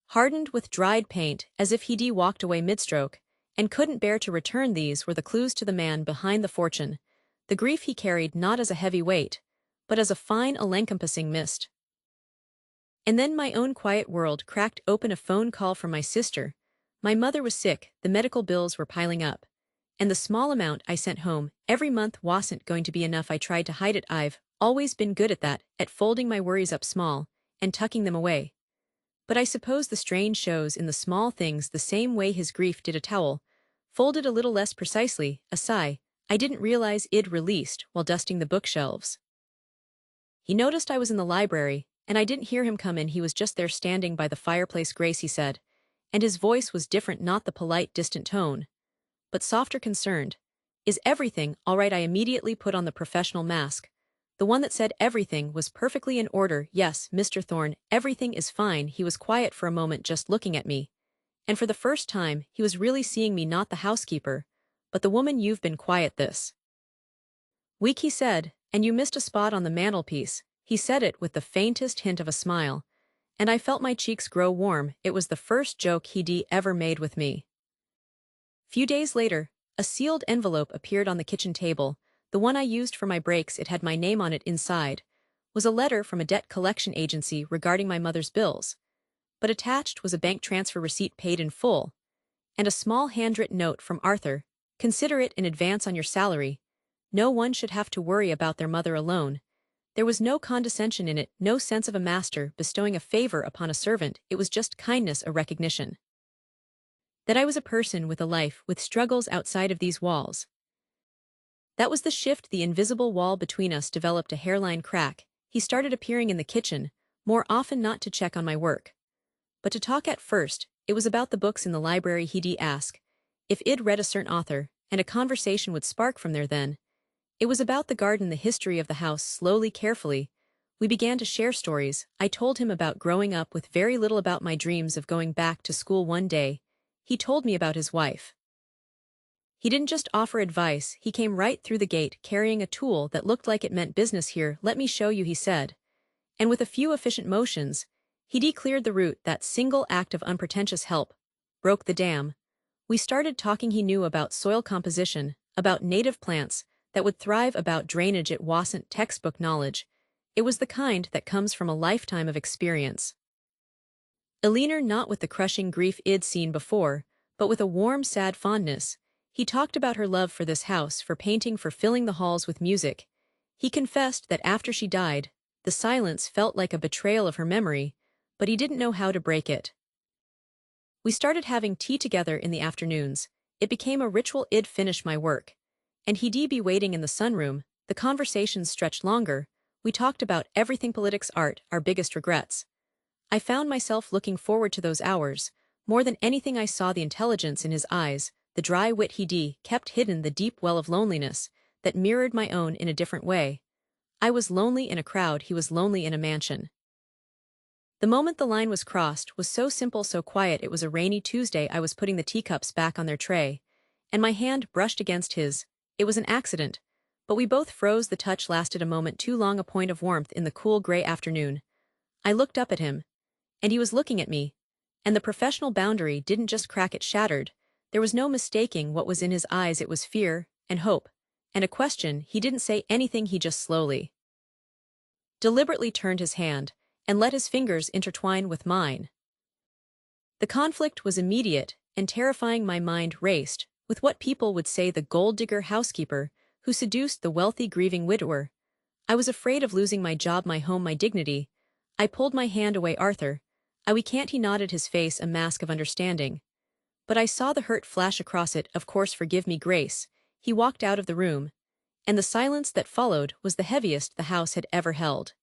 hardened with dried paint as if he'd walked away mid-stroke and couldn't bear to return. These were the clues to the man behind the fortune, the grief he carried not as a heavy weight, but as a fine, all-encompassing mist. And then my own quiet world cracked open: a phone call from my sister. My mother was sick, the medical bills were piling up, and the small amount I sent home every month wasn't going to be enough. I tried to hide it. I've always been good at that, at folding my worries up small and tucking them away. But I suppose the strain shows in the small things, the same way his grief did. A towel, folded a little less precisely, a sigh I didn't realize I'd released while dusting the bookshelves. He noticed I was in the library, and I didn't hear him come in. He was just there, standing by the fireplace. "Grace," he said, and his voice was different, not the polite, distant tone, but softer, concerned. "Is everything all right?" I immediately put on the professional mask, the one that said everything was perfectly in order. "Yes, Mr. Thorne, everything is fine." He was quiet for a moment, just looking at me, and for the first time he was really seeing me, not the housekeeper, but the woman. "You've been quiet this week," he said, "and you missed a spot on the mantelpiece." He said it with the faintest hint of a smile, and I felt my cheeks grow warm. It was the first joke he'd ever made with me. Few days later, a sealed envelope appeared on the kitchen table, the one I used for my breaks. It had my name on it. Inside was a letter from a debt collection agency regarding my mother's bills, but attached was a bank transfer receipt paid in full, and a small handwritten note from Arthur: "Consider it in advance on your salary. No one should have to worry about their mother alone." There was no condescension in it, no sense of a master bestowing a favor upon a servant. It was just kindness, a recognition that I was a person with a life, with struggles outside of these walls. That was the shift. The invisible wall between us developed a hairline crack. He started appearing in the kitchen more often, not to check on my work, but to talk. At first, it was about the books in the library. He'd ask if I'd read a certain author, and a conversation would spark from there. Then it was about the garden, the history of the house. Slowly, carefully, we began to share stories. I told him about growing up with very little, about my dreams of going back to school. One day, he told me about his wife. He didn't just offer advice, he came right through the gate carrying a tool that looked like it meant business. "Here, let me show you," he said. And with a few efficient motions, he'd cleared the root. That single act of unpretentious help broke the dam. We started talking. He knew about soil composition, about native plants that would thrive, about drainage. It wasn't textbook knowledge, It was the kind that comes from a lifetime of experience. Billionaire, not with the crushing grief I'd seen before, but with a warm, sad fondness. He talked about her love for this house, for painting, for filling the halls with music. He confessed that after she died, the silence felt like a betrayal of her memory, but he didn't know how to break it. We started having tea together in the afternoons. It became a ritual. I'd finish my work, and he'd be waiting in the sunroom. The conversations stretched longer. We talked about everything: politics, art, our biggest regrets. I found myself looking forward to those hours. More than anything, I saw the intelligence in his eyes, the dry wit he'd kept hidden, the deep well of loneliness that mirrored my own in a different way. I was lonely in a crowd, he was lonely in a mansion. The moment the line was crossed was so simple, so quiet. It was a rainy Tuesday. I was putting the teacups back on their tray, and my hand brushed against his. It was an accident, but we both froze. The touch lasted a moment too long, a point of warmth in the cool gray afternoon. I looked up at him, and he was looking at me, and the professional boundary didn't just crack, it shattered. There was no mistaking what was in his eyes. It was fear, and hope, and a question. He didn't say anything, he just slowly, deliberately turned his hand, and let his fingers intertwine with mine. The conflict was immediate and terrifying. My mind raced with what people would say: the gold-digger housekeeper who seduced the wealthy grieving widower. I was afraid of losing my job, my home, my dignity. I pulled my hand away. Arthur, we can't. He nodded, his face a mask of understanding. But I saw the hurt flash across it. Of course, forgive me, Grace. He walked out of the room, and the silence that followed was the heaviest the house had ever held.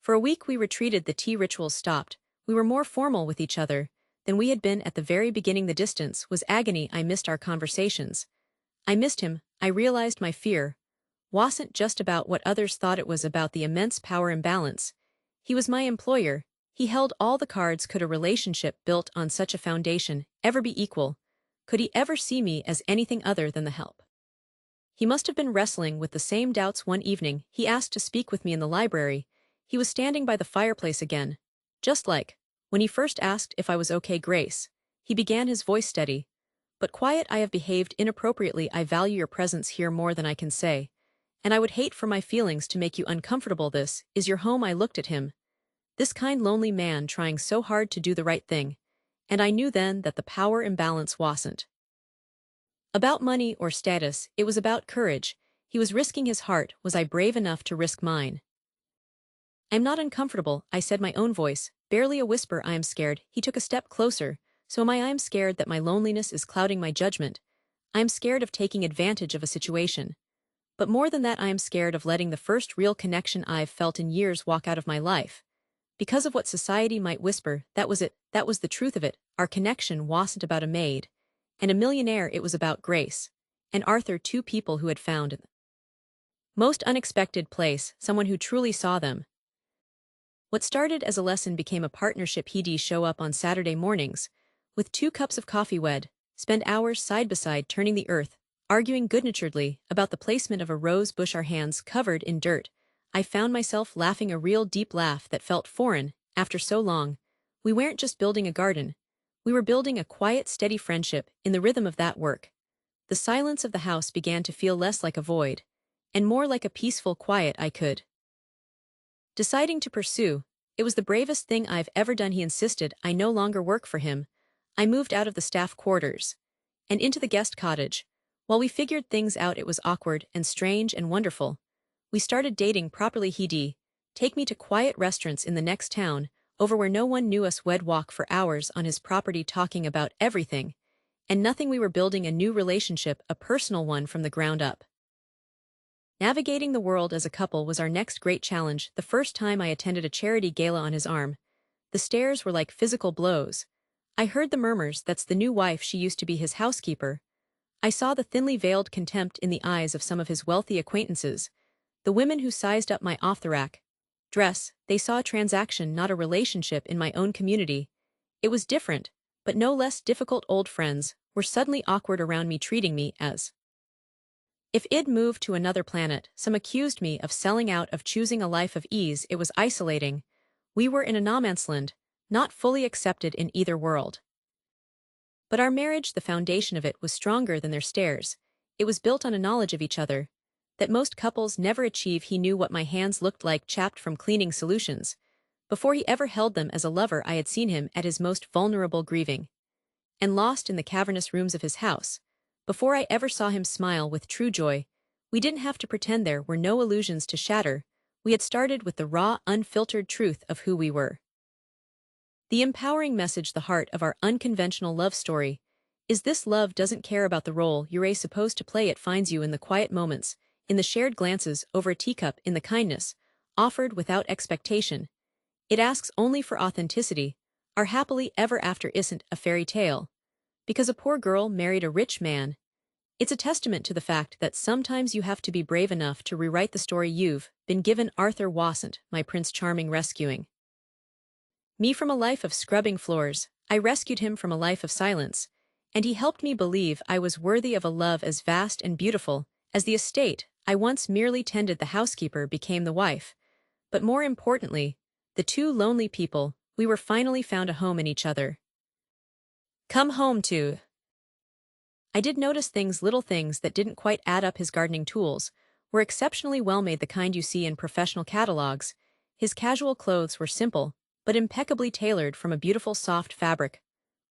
For a week we retreated. The tea rituals stopped. We were more formal with each other than we had been at the very beginning. The distance was agony. I missed our conversations. I missed him. I realized my fear wasn't just about what others thought, it was about the immense power imbalance. He was my employer. He held all the cards. Could a relationship built on such a foundation ever be equal? Could he ever see me as anything other than the help? He must have been wrestling with the same doubts. One evening, he asked to speak with me in the library. He was standing by the fireplace again, just like when he first asked if I was okay. Grace, he began, his voice steady but quiet. I have behaved inappropriately. I value your presence here more than I can say, and I would hate for my feelings to make you uncomfortable. This is your home. I looked at him, this kind, lonely man trying so hard to do the right thing, and I knew then that the power imbalance wasn't about money or status, it was about courage. He was risking his heart. Was I brave enough to risk mine? I'm not uncomfortable, I said, my own voice, barely a whisper. I am scared. He took a step closer. So am I. I am scared that my loneliness is clouding my judgment. I am scared of taking advantage of a situation. But more than that, I am scared of letting the first real connection I've felt in years walk out of my life. Because of what society might whisper. That was it. That was the truth of it. Our connection wasn't about a maid and a millionaire. It was about Grace and Arthur, two people who had found in the most unexpected place someone who truly saw them. What started as a lesson became a partnership. He'd show up on Saturday mornings with 2 cups of coffee, we'd spend hours side by side turning the earth, arguing good-naturedly about the placement of a rose bush, our hands covered in dirt. I found myself laughing, a real deep laugh that felt foreign after so long. We weren't just building a garden. We were building a quiet, steady friendship in the rhythm of that work. The silence of the house began to feel less like a void and more like a peaceful quiet I could deciding to pursue. It was the bravest thing I've ever done. He insisted I no longer work for him. I moved out of the staff quarters and into the guest cottage. While we figured things out, it was awkward and strange and wonderful. We started dating properly. He'd take me to quiet restaurants in the next town over where no one knew us. We'd walk for hours on his property talking about everything and nothing. We were building a new relationship, a personal one from the ground up. Navigating the world as a couple was our next great challenge. The first time I attended a charity gala on his arm, the stares were like physical blows. I heard the murmurs, that's the new wife, she used to be his housekeeper. I saw the thinly veiled contempt in the eyes of some of his wealthy acquaintances, the women who sized up my off-the-rack dress. They saw a transaction, not a relationship. In my own community, it was different, but no less difficult. Old friends were suddenly awkward around me, treating me as if I'd moved to another planet. Some accused me of selling out, of choosing a life of ease. It was isolating. We were in a no man's land, not fully accepted in either world. But our marriage, the foundation of it, was stronger than their stares. It was built on a knowledge of each other, that most couples never achieve. He knew what my hands looked like chapped from cleaning solutions. Before he ever held them as a lover, I had seen him at his most vulnerable, grieving and lost in the cavernous rooms of his house. Before I ever saw him smile with true joy, we didn't have to pretend. There were no illusions to shatter. We had started with the raw, unfiltered truth of who we were. The empowering message, the heart of our unconventional love story, is this: love doesn't care about the role you're supposed to play. It finds you in the quiet moments, in the shared glances over a teacup, in the kindness offered without expectation. It asks only for authenticity. Our happily ever after isn't a fairy tale because a poor girl married a rich man. It's a testament to the fact that sometimes you have to be brave enough to rewrite the story you've been given. Arthur wasn't my Prince Charming rescuing me from a life of scrubbing floors. I rescued him from a life of silence, and he helped me believe I was worthy of a love as vast and beautiful as the estate I once merely tended. The housekeeper became the wife, but more importantly, the two lonely people, we were finally found a home in each other. Come home to. I did notice things, little things that didn't quite add up. His gardening tools were exceptionally well made, the kind you see in professional catalogs. His casual clothes were simple, but impeccably tailored from a beautiful soft fabric.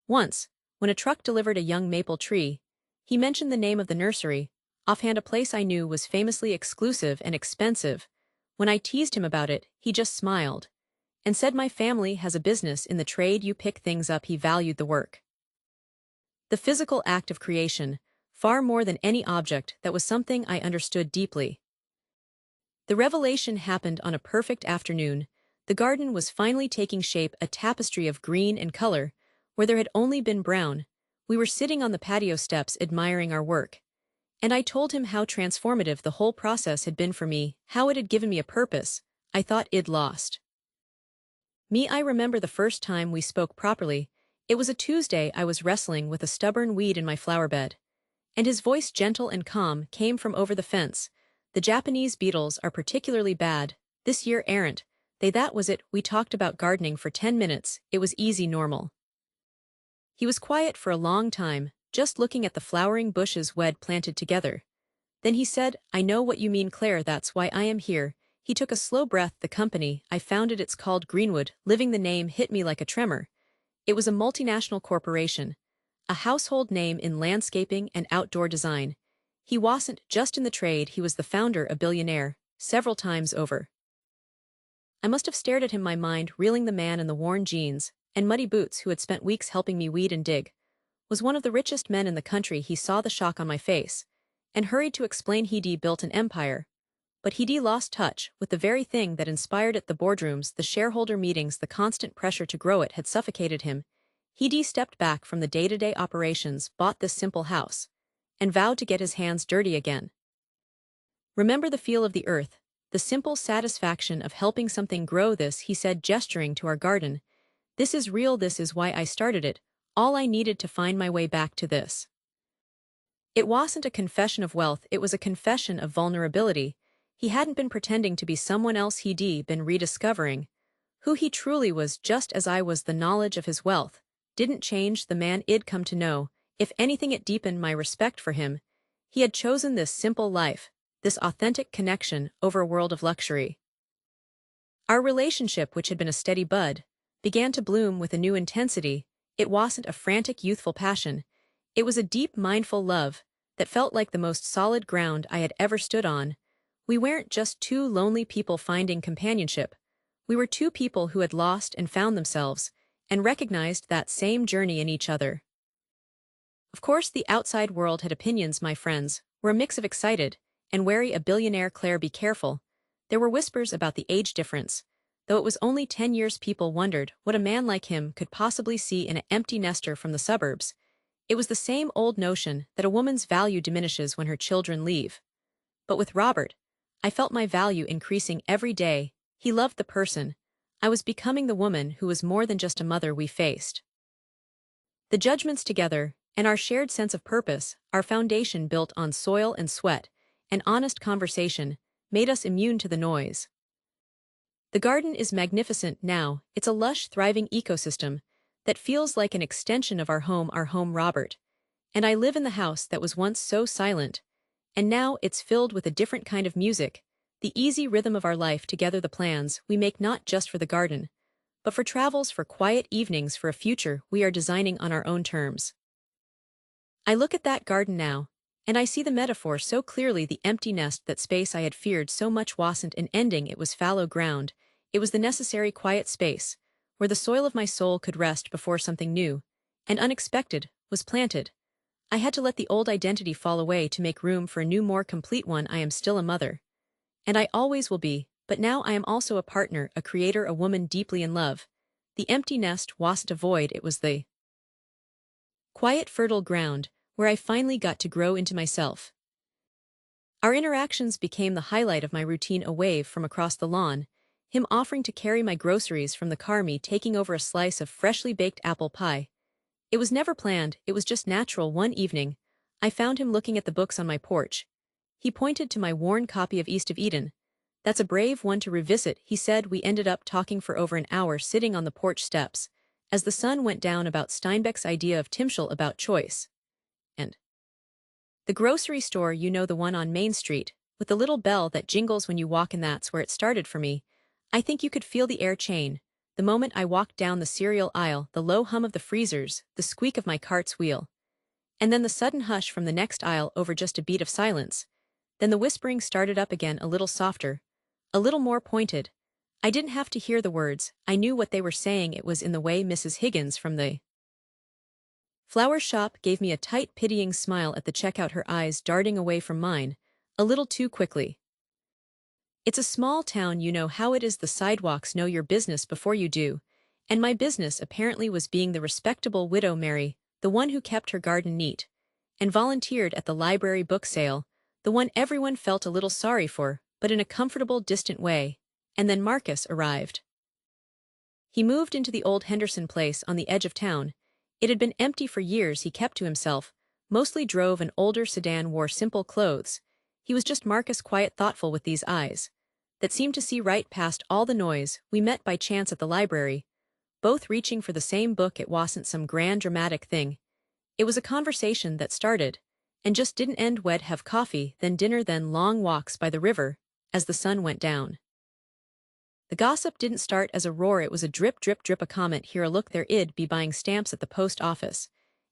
Once, when a truck delivered a young maple tree, he mentioned the name of the nursery, offhand, a place I knew was famously exclusive and expensive. When I teased him about it, he just smiled and said, "My family has a business in the trade. You pick things up." He valued the work, the physical act of creation, far more than any object. That was something I understood deeply. The revelation happened on a perfect afternoon. The garden was finally taking shape, a tapestry of green and color, where there had only been brown. We were sitting on the patio steps admiring our work, and I told him how transformative the whole process had been for me, how it had given me a purpose I thought I'd lost. I remember the first time we spoke properly. It was a Tuesday. I was wrestling with a stubborn weed in my flower bed, and his voice, gentle and calm, came from over the fence. "The Japanese beetles are particularly bad this year, aren't they?" That was it. We talked about gardening for 10 minutes. It was easy, normal. He was quiet for a long time, just looking at the flowering bushes we'd planted together. Then he said, "I know what you mean, Claire. That's why I am here." He took a slow breath. "The company I founded, it's called Greenwood Living." The name hit me like a tremor. It was a multinational corporation, a household name in landscaping and outdoor design. He wasn't just in the trade, he was the founder, a billionaire, several times over. I must have stared at him, my mind reeling. The man in the worn jeans and muddy boots, who had spent weeks helping me weed and dig, was one of the richest men in the country. He saw the shock on my face and hurried to explain he'd built an empire. But he'd lost touch with the very thing that inspired it. The boardrooms, the shareholder meetings, the constant pressure to grow it had suffocated him. He'd stepped back from the day-to-day operations, bought this simple house, and vowed to get his hands dirty again. "Remember the feel of the earth, the simple satisfaction of helping something grow. This," he said, gesturing to our garden, "this is real. This is why I started it. All I needed to find my way back to this." It wasn't a confession of wealth, it was a confession of vulnerability. He hadn't been pretending to be someone else, he'd been rediscovering who he truly was, just as I was. The knowledge of his wealth didn't change the man I'd come to know. If anything, it deepened my respect for him. He had chosen this simple life, this authentic connection, over a world of luxury. Our relationship, which had been a steady bud, began to bloom with a new intensity. It wasn't a frantic, youthful passion. It was a deep, mindful love that felt like the most solid ground I had ever stood on. We weren't just two lonely people finding companionship. We were two people who had lost and found themselves, and recognized that same journey in each other. Of course, the outside world had opinions. My friends were a mix of excited and wary. "A billionaire, Claire, be careful." There were whispers about the age difference. Though it was only 10 years, people wondered what a man like him could possibly see in an empty nester from the suburbs. It was the same old notion that a woman's value diminishes when her children leave. But with Robert, I felt my value increasing every day. He loved the person. I was becoming the woman who was more than just a mother. We faced the judgments together, and our shared sense of purpose, our foundation built on soil and sweat and honest conversation, made us immune to the noise. The garden is magnificent now. It's a lush, thriving ecosystem that feels like an extension of our home, Robert. And I live in the house that was once so silent. And now it's filled with a different kind of music, the easy rhythm of our life together, the plans we make not just for the garden, but for travels, for quiet evenings, for a future we are designing on our own terms. I look at that garden now, and I see the metaphor so clearly, the empty nest, that space I had feared so much wasn't an ending, it was fallow ground, it was the necessary quiet space, where the soil of my soul could rest before something new, and unexpected, was planted. I had to let the old identity fall away to make room for a new, more complete one. I am still a mother. And I always will be, but now I am also a partner, a creator, a woman deeply in love. The empty nest wasn't a void, it was the quiet, fertile ground, where I finally got to grow into myself. Our interactions became the highlight of my routine, a wave from across the lawn, him offering to carry my groceries from the car, me taking over a slice of freshly baked apple pie. It was never planned, it was just natural. One evening, I found him looking at the books on my porch. He pointed to my worn copy of East of Eden. "That's a brave one to revisit," he said. We ended up talking for over an hour, sitting on the porch steps, as the sun went down, about Steinbeck's idea of Timschel, about choice. And the grocery store, you know, the one on Main Street, with the little bell that jingles when you walk in, that's where it started for me. I think you could feel the air chain. The moment I walked down the cereal aisle, the low hum of the freezers, the squeak of my cart's wheel. And then the sudden hush from the next aisle, over just a beat of silence. Then the whispering started up again, a little softer, a little more pointed. I didn't have to hear the words, I knew what they were saying. It was in the way Mrs. Higgins from the flower shop gave me a tight, pitying smile at the checkout, her eyes darting away from mine, a little too quickly. It's a small town, you know how it is, the sidewalks know your business before you do, and my business apparently was being the respectable widow Mary, the one who kept her garden neat, and volunteered at the library book sale, the one everyone felt a little sorry for, but in a comfortable, distant way. And then Marcus arrived. He moved into the old Henderson place on the edge of town. It had been empty for years, he kept to himself, mostly drove an older sedan, wore simple clothes. He was just Marcus, quiet, thoughtful, with these eyes that seemed to see right past all the noise. We met by chance at the library, both reaching for the same book. It wasn't some grand dramatic thing. It was a conversation that started, and just didn't end. We'd have coffee, then dinner, then long walks by the river, as the sun went down. The gossip didn't start as a roar, it was a drip, drip, drip, a comment here, a look there. I'd be buying stamps at the post office,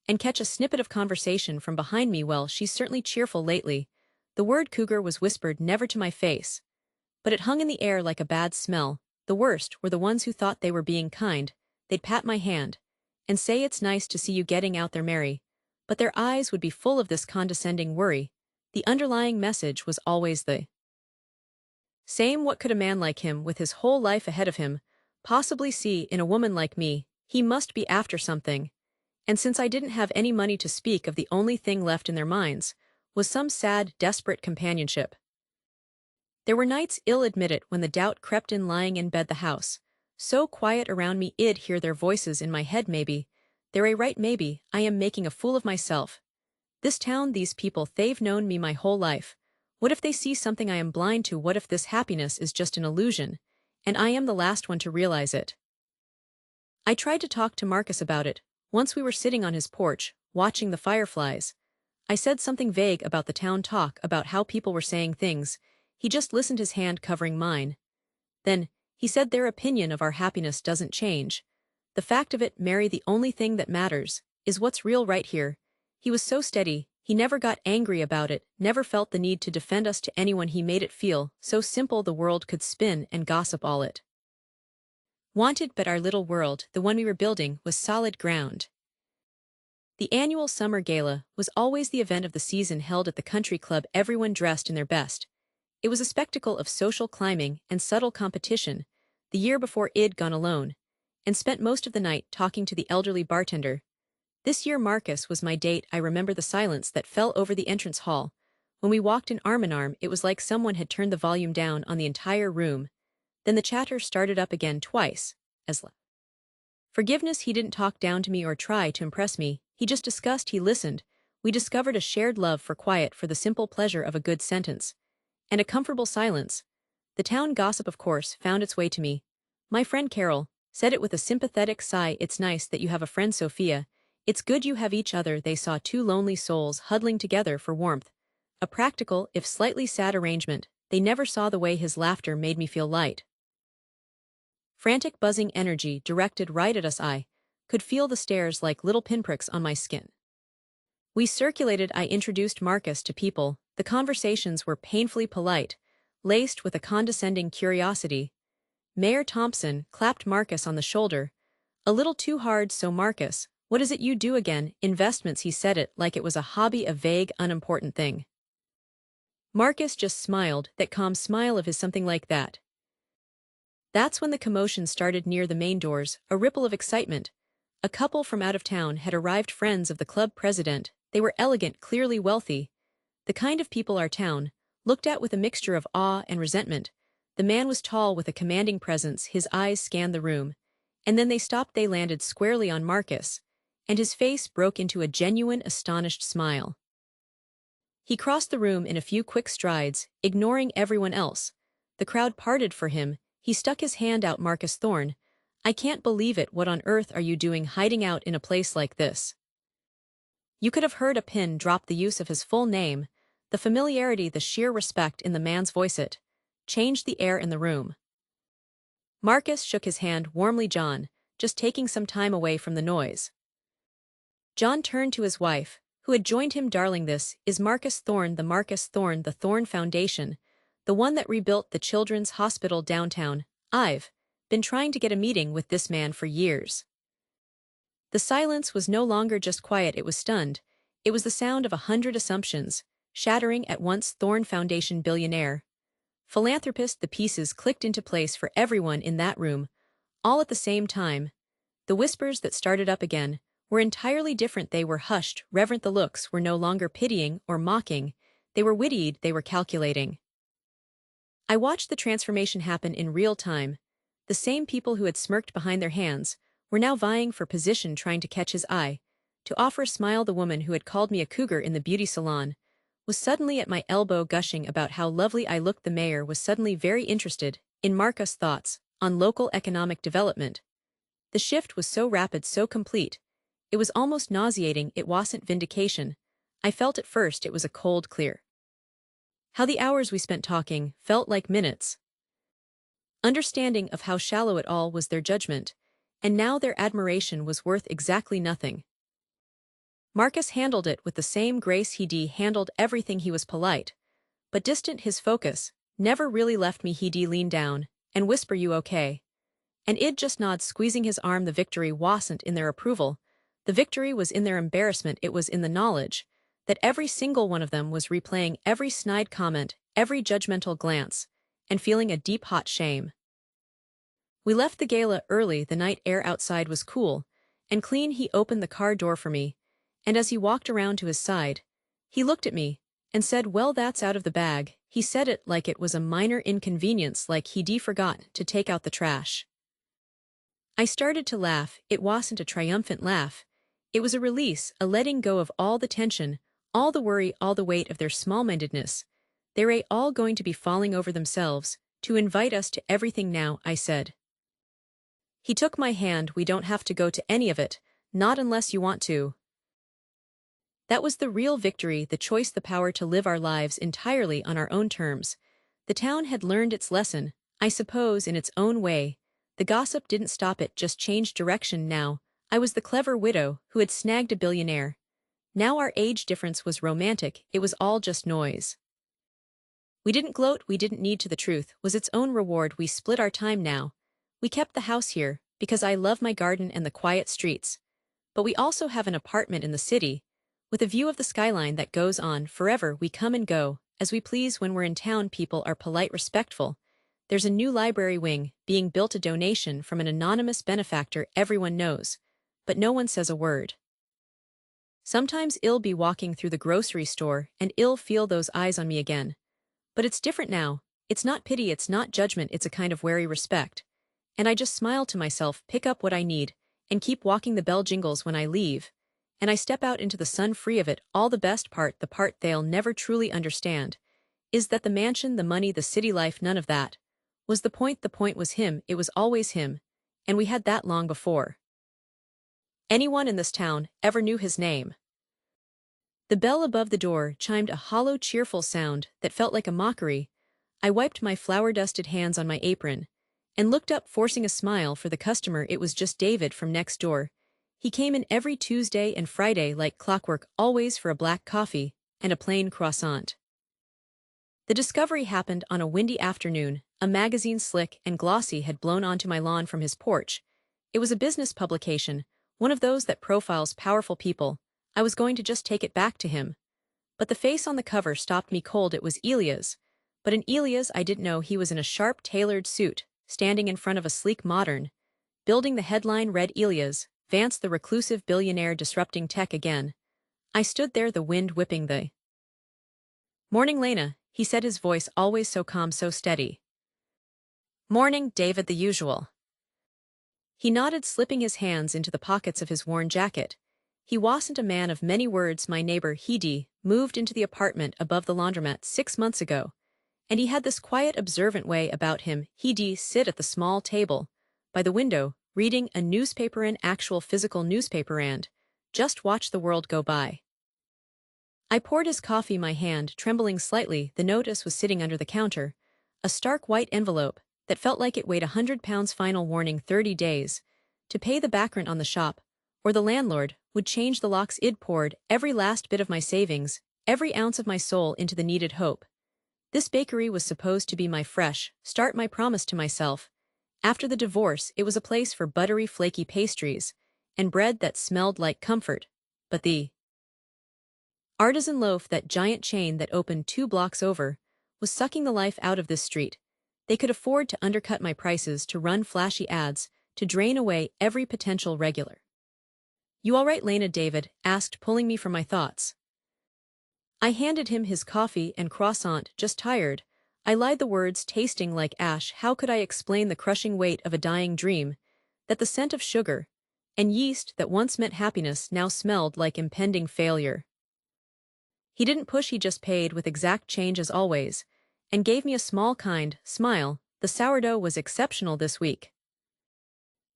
and catch a snippet of conversation from behind me. "Well, she's certainly cheerful lately." The word cougar was whispered, never to my face, but it hung in the air like a bad smell. The worst were the ones who thought they were being kind. They'd pat my hand and say, "It's nice to see you getting out there, Mary," but their eyes would be full of this condescending worry. The underlying message was always the same: what could a man like him, with his whole life ahead of him, possibly see in a woman like me? He must be after something. And since I didn't have any money to speak of, the only thing left in their minds was some sad, desperate companionship. There were nights, I'll admit it, when the doubt crept in, lying in bed, the house so quiet around me. I'd hear their voices in my head. Maybe they're a right, maybe I am making a fool of myself. This town, these people, they've known me my whole life. What if they see something I am blind to? What if this happiness is just an illusion, and I am the last one to realize it? I tried to talk to Marcus about it. Once we were sitting on his porch, watching the fireflies. I said something vague about the town talk, about how people were saying things. He just listened, his hand covering mine. Then he said, "Their opinion of our happiness doesn't change. The fact of it, Mary, the only thing that matters is what's real right here." He was so steady, he never got angry about it, never felt the need to defend us to anyone. He made it feel so simple, the world could spin and gossip all it wanted, but our little world, the one we were building, was solid ground. The annual summer gala was always the event of the season, held at the country club, everyone dressed in their best. It was a spectacle of social climbing and subtle competition. The year before, I'd gone alone, and spent most of the night talking to the elderly bartender. This year Marcus was my date. I remember the silence that fell over the entrance hall. When we walked in arm in arm, it was like someone had turned the volume down on the entire room. Then the chatter started up again, twice as loud. Forgiveness. He didn't talk down to me or try to impress me, he just discussed, he listened. We discovered a shared love for quiet, for the simple pleasure of a good sentence, and a comfortable silence. The town gossip, of course, found its way to me. My friend Carol said it with a sympathetic sigh, "It's nice that you have a friend, Sophia. It's good you have each other." They saw two lonely souls huddling together for warmth. a practical, if slightly sad arrangement. They never saw the way his laughter made me feel light. Frantic buzzing energy directed right at us. I could feel the stares like little pinpricks on my skin. We circulated. I introduced Marcus to people. The conversations were painfully polite, laced with a condescending curiosity. Mayor Thompson clapped Marcus on the shoulder. A little too hard. So Marcus, what is it you do again? Investments. He said it like it was a hobby, a vague, unimportant thing. Marcus just smiled, that calm smile of his, something like that. That's when the commotion started near the main doors, a ripple of excitement. A couple from out of town had arrived, friends of the club president. They were elegant, clearly wealthy. The kind of people our town looked at with a mixture of awe and resentment. The man was tall with a commanding presence. His eyes scanned the room. And then they stopped. They landed squarely on Marcus, and his face broke into a genuine, astonished smile. He crossed the room in a few quick strides, ignoring everyone else. The crowd parted for him. He stuck his hand out. Marcus Thorne, I can't believe it. What on earth are you doing hiding out in a place like this? You could have heard a pin drop. The use of his full name, the familiarity, the sheer respect in the man's voice, it changed the air in the room. Marcus shook his hand warmly. John, just taking some time away from the noise. John turned to his wife, who had joined him. Darling, this is Marcus Thorne. The Marcus Thorne, the Thorne Foundation, the one that rebuilt the children's hospital downtown. I've been trying to get a meeting with this man for years. The silence was no longer just quiet, it was stunned. It was the sound of 100 assumptions, shattering at once. Thorne Foundation, billionaire, philanthropist. The pieces clicked into place for everyone in that room, all at the same time. The whispers that started up again were entirely different. They were hushed, reverent. The looks were no longer pitying or mocking. They were witty, they were calculating. I watched the transformation happen in real time. The same people who had smirked behind their hands were now vying for position, trying to catch his eye, to offer a smile. The woman who had called me a cougar in the beauty salon was suddenly at my elbow, gushing about how lovely I looked. The mayor was suddenly very interested in Marcus' thoughts on local economic development. The shift was so rapid, so complete. It was almost nauseating. It wasn't vindication. I felt at first it was a cold clear. How the hours we spent talking felt like minutes. Understanding of how shallow it all was, their judgment, and now their admiration was worth exactly nothing. Marcus handled it with the same grace he'd handled everything. He was polite, but distant. His focus never really left me. He'd lean down and whisper, "You okay?" And I'd just nod, squeezing his arm. The victory wasn't in their approval. The victory was in their embarrassment. It was in the knowledge that every single one of them was replaying every snide comment, every judgmental glance, and feeling a deep hot shame. We left the gala early. The night air outside was cool and clean. He opened the car door for me, and as he walked around to his side, he looked at me and said, "Well, that's out of the bag." He said it like it was a minor inconvenience, like he'd forgot to take out the trash. I started to laugh. It wasn't a triumphant laugh. It was a release, a letting go of all the tension, all the worry, all the weight of their small-mindedness. They were all going to be falling over themselves to invite us to everything now, I said. He took my hand. "We don't have to go to any of it, not unless you want to." That was the real victory, the choice, the power to live our lives entirely on our own terms. The town had learned its lesson, I suppose, in its own way. The gossip didn't stop, it just changed direction. Now I was the clever widow who had snagged a billionaire. Now our age difference was romantic. It was all just noise. We didn't gloat, we didn't need to. The truth was its own reward. We split our time now. We kept the house here because I love my garden and the quiet streets. But we also have an apartment in the city, with a view of the skyline that goes on forever. We come and go as we please when we're in town. People are polite, respectful. There's a new library wing being built, a donation from an anonymous benefactor everyone knows, but no one says a word. Sometimes I'll be walking through the grocery store and I'll feel those eyes on me again. But it's different now. It's not pity, it's not judgment, it's a kind of wary respect. And I just smile to myself, pick up what I need, and keep walking. The bell jingles when I leave, and I step out into the sun, free of it all. The best part, the part they'll never truly understand, is that the mansion, the money, the city life, none of that was the point. The point was him. It was always him, and we had that long before anyone in this town ever knew his name. The bell above the door chimed a hollow, cheerful sound that felt like a mockery. I wiped my flour-dusted hands on my apron and looked up, forcing a smile for the customer. It was just David from next door. He came in every Tuesday and Friday like clockwork, always for a black coffee and a plain croissant. The discovery happened on a windy afternoon. A magazine, slick and glossy, had blown onto my lawn from his porch. It was a business publication, one of those that profiles powerful people. I was going to just take it back to him. But the face on the cover stopped me cold. It was Elias. But in Elias, I didn't know he was in a sharp, tailored suit, standing in front of a sleek modern building. The headline read, Elias, Vance the reclusive billionaire disrupting tech again. I stood there, the wind whipping the "Morning, Lena," he said, his voice always so calm, so steady. "Morning, David, the usual." He nodded, slipping his hands into the pockets of his worn jacket. He wasn't a man of many words. My neighbor, Hedi, moved into the apartment above the laundromat 6 months ago, and he had this quiet, observant way about him. He'd sit at the small table by the window, reading a newspaper, an actual physical newspaper, and just watch the world go by. I poured his coffee, my hand trembling slightly. The notice was sitting under the counter, a stark white envelope that felt like it weighed 100 pounds. Final warning: 30 days to pay the back rent on the shop, or the landlord would change the locks. I'd poured every last bit of my savings, every ounce of my soul into the needed hope. This bakery was supposed to be my fresh start, my promise to myself. After the divorce, it was a place for buttery, flaky pastries and bread that smelled like comfort. But the artisan loaf, that giant chain that opened 2 blocks over, was sucking the life out of this street. They could afford to undercut my prices, to run flashy ads, to drain away every potential regular. "You all right, Lena?" David asked, pulling me from my thoughts. I handed him his coffee and croissant. "Just tired," I lied, the words tasting like ash. How could I explain the crushing weight of a dying dream, that the scent of sugar and yeast that once meant happiness now smelled like impending failure? He didn't push, he just paid with exact change as always, and gave me a small, kind smile. "The sourdough was exceptional this week."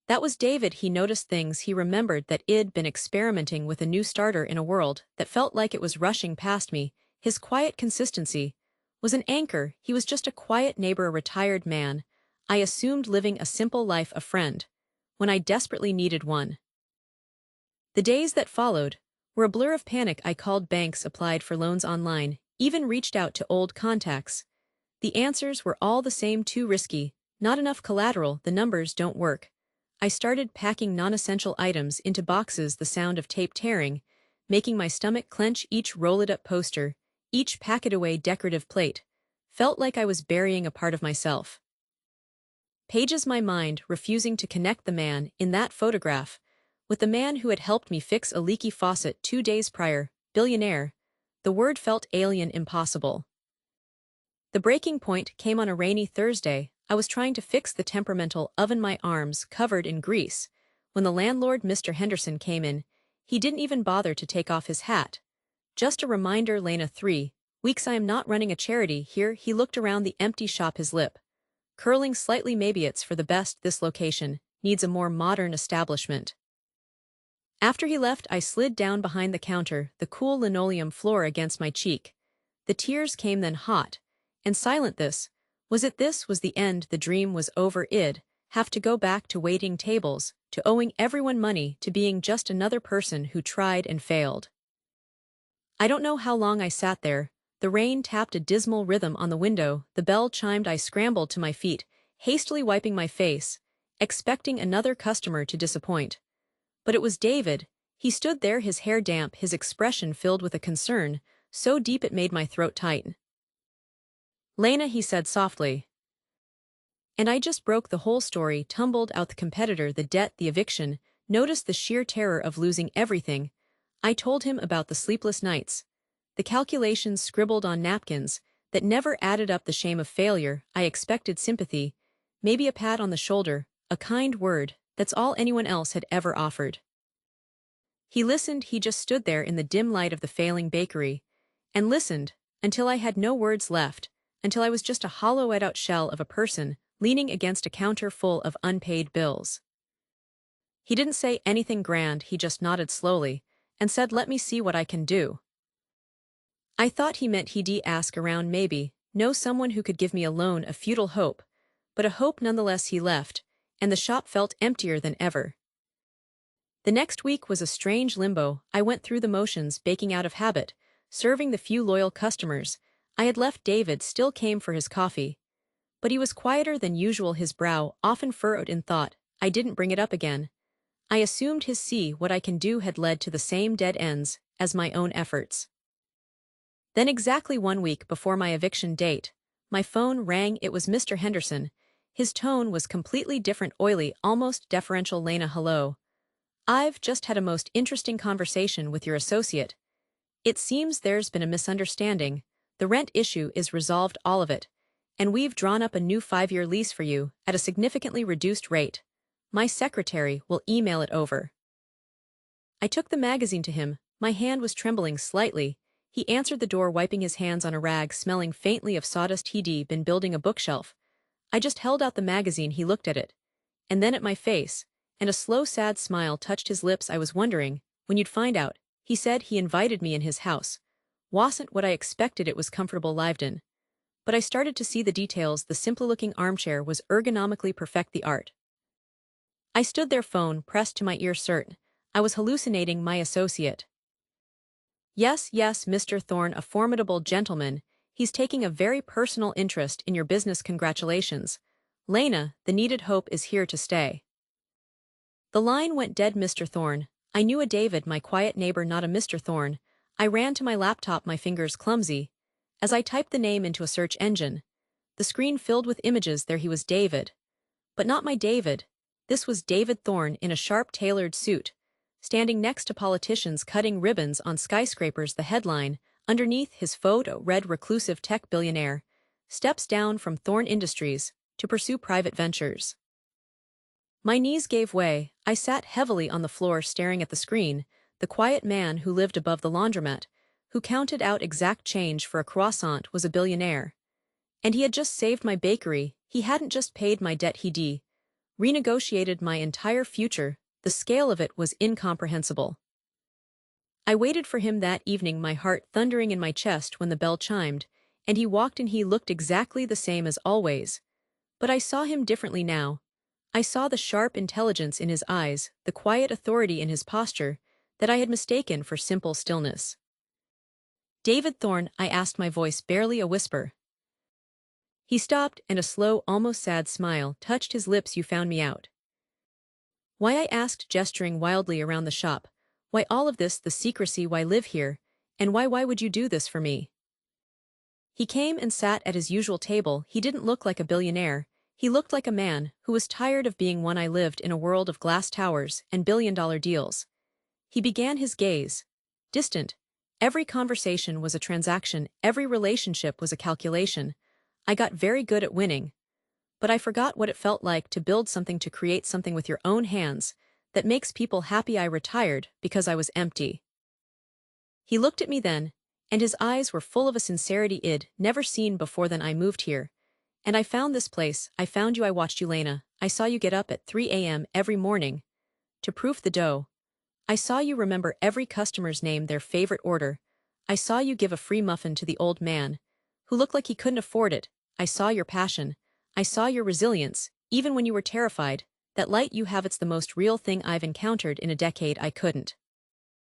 That was David. He noticed things. He remembered that I'd been experimenting with a new starter in a world that felt like it was rushing past me. His quiet consistency was an anchor. He was just a quiet neighbor, a retired man I assumed living a simple life, a friend when I desperately needed one. The days that followed were a blur of panic. I called banks, applied for loans online, even reached out to old contacts. The answers were all the same: too risky, not enough collateral, the numbers don't work. I started packing non-essential items into boxes, the sound of tape tearing making my stomach clench. Each rolled-up poster, each packet-away decorative plate, felt like I was burying a part of myself. Pages, my mind refusing to connect the man in that photograph with the man who had helped me fix a leaky faucet 2 days prior. Billionaire. The word felt alien, impossible. The breaking point came on a rainy Thursday. I was trying to fix the temperamental oven, my arms covered in grease, when the landlord, Mr. Henderson, came in. He didn't even bother to take off his hat. "Just a reminder, Lena, 3 weeks I am not running a charity here." He looked around the empty shop, his lip curling slightly. "Maybe it's for the best. This location needs a more modern establishment." After he left, I slid down behind the counter, the cool linoleum floor against my cheek. The tears came then, hot and silent. This was it. This was the end. The dream was over. I'd have to go back to waiting tables, to owing everyone money, to being just another person who tried and failed. I don't know how long I sat there. The rain tapped a dismal rhythm on the window. The bell chimed. I scrambled to my feet, hastily wiping my face, expecting another customer to disappoint. But it was David. He stood there, his hair damp, his expression filled with a concern so deep it made my throat tighten. "Lena," he said softly. And I just broke the whole story, tumbled out the competitor, the debt, the eviction, noticed the sheer terror of losing everything. I told him about the sleepless nights, the calculations scribbled on napkins that never added up, the shame of failure. I expected sympathy, maybe a pat on the shoulder, a kind word. That's all anyone else had ever offered. He listened. He just stood there in the dim light of the failing bakery and listened until I had no words left, until I was just a hollowed-out shell of a person leaning against a counter full of unpaid bills. He didn't say anything grand. He just nodded slowly and said, "Let me see what I can do." I thought he meant he'd ask around maybe, know someone who could give me a loan, a futile hope, but a hope nonetheless. He left, and the shop felt emptier than ever. The next week was a strange limbo. I went through the motions, baking out of habit, serving the few loyal customers I had left. David still came for his coffee, but he was quieter than usual, his brow often furrowed in thought. I didn't bring it up again. I assumed his "see what I can do" had led to the same dead ends as my own efforts. Then, exactly 1 week before my eviction date, my phone rang. It was Mr. Henderson. His tone was completely different, oily, almost deferential. "Lena, hello. I've just had a most interesting conversation with your associate. It seems there's been a misunderstanding. The rent issue is resolved, all of it, and we've drawn up a new 5-year lease for you at a significantly reduced rate. My secretary will email it over." I took the magazine to him. My hand was trembling slightly. He answered the door, wiping his hands on a rag, smelling faintly of sawdust. He'd been building a bookshelf. I just held out the magazine. He looked at it, and then at my face, and a slow, sad smile touched his lips. "I was wondering when you'd find out," he said. "He invited me in his house. Wasn't what I expected. It was comfortable, lived in. But I started to see the details. The simple-looking armchair was ergonomically perfect, the art." I stood there, phone pressed to my ear, certain I was hallucinating. My associate. "Yes, yes, Mr. Thorne, a formidable gentleman. He's taking a very personal interest in your business. Congratulations. Lena, the needed hope is here to stay." The line went dead. "Mr. Thorne." I knew a David, my quiet neighbor, not a Mr. Thorne. I ran to my laptop, my fingers clumsy, as I typed the name into a search engine. The screen filled with images. There he was, David. But not my David. This was David Thorne in a sharp, tailored suit, standing next to politicians cutting ribbons on skyscrapers. The headline underneath his photo read, "Reclusive tech billionaire steps down from Thorne Industries to pursue private ventures." My knees gave way. I sat heavily on the floor, staring at the screen. The quiet man who lived above the laundromat, who counted out exact change for a croissant, was a billionaire. And he had just saved my bakery. He hadn't just paid my debt, he'd renegotiated my entire future. The scale of it was incomprehensible. I waited for him that evening, my heart thundering in my chest, when the bell chimed, and he walked in. He looked exactly the same as always. But I saw him differently now. I saw the sharp intelligence in his eyes, the quiet authority in his posture, that I had mistaken for simple stillness. "David Thorne," I asked, my voice barely a whisper. He stopped, and a slow, almost sad smile touched his lips. "You found me out." "Why?" I asked, gesturing wildly around the shop. "Why all of this, the secrecy? Why live here? And why would you do this for me?" He came and sat at his usual table. He didn't look like a billionaire. He looked like a man who was tired of being one. I lived in a world of glass towers and billion-dollar deals. He began, his gaze distant. Every conversation was a transaction. Every relationship was a calculation. I got very good at winning, but I forgot what it felt like to build something, to create something with your own hands that makes people happy. I retired because I was empty. He looked at me then, and his eyes were full of a sincerity I'd never seen before. "Then I moved here, and I found this place. I found you. I watched you, Lena. I saw you get up at 3 a.m. every morning to proof the dough. I saw you remember every customer's name, their favorite order. I saw you give a free muffin to the old man who looked like he couldn't afford it. I saw your passion. I saw your resilience, even when you were terrified. That light you have, it's the most real thing I've encountered in a decade. I couldn't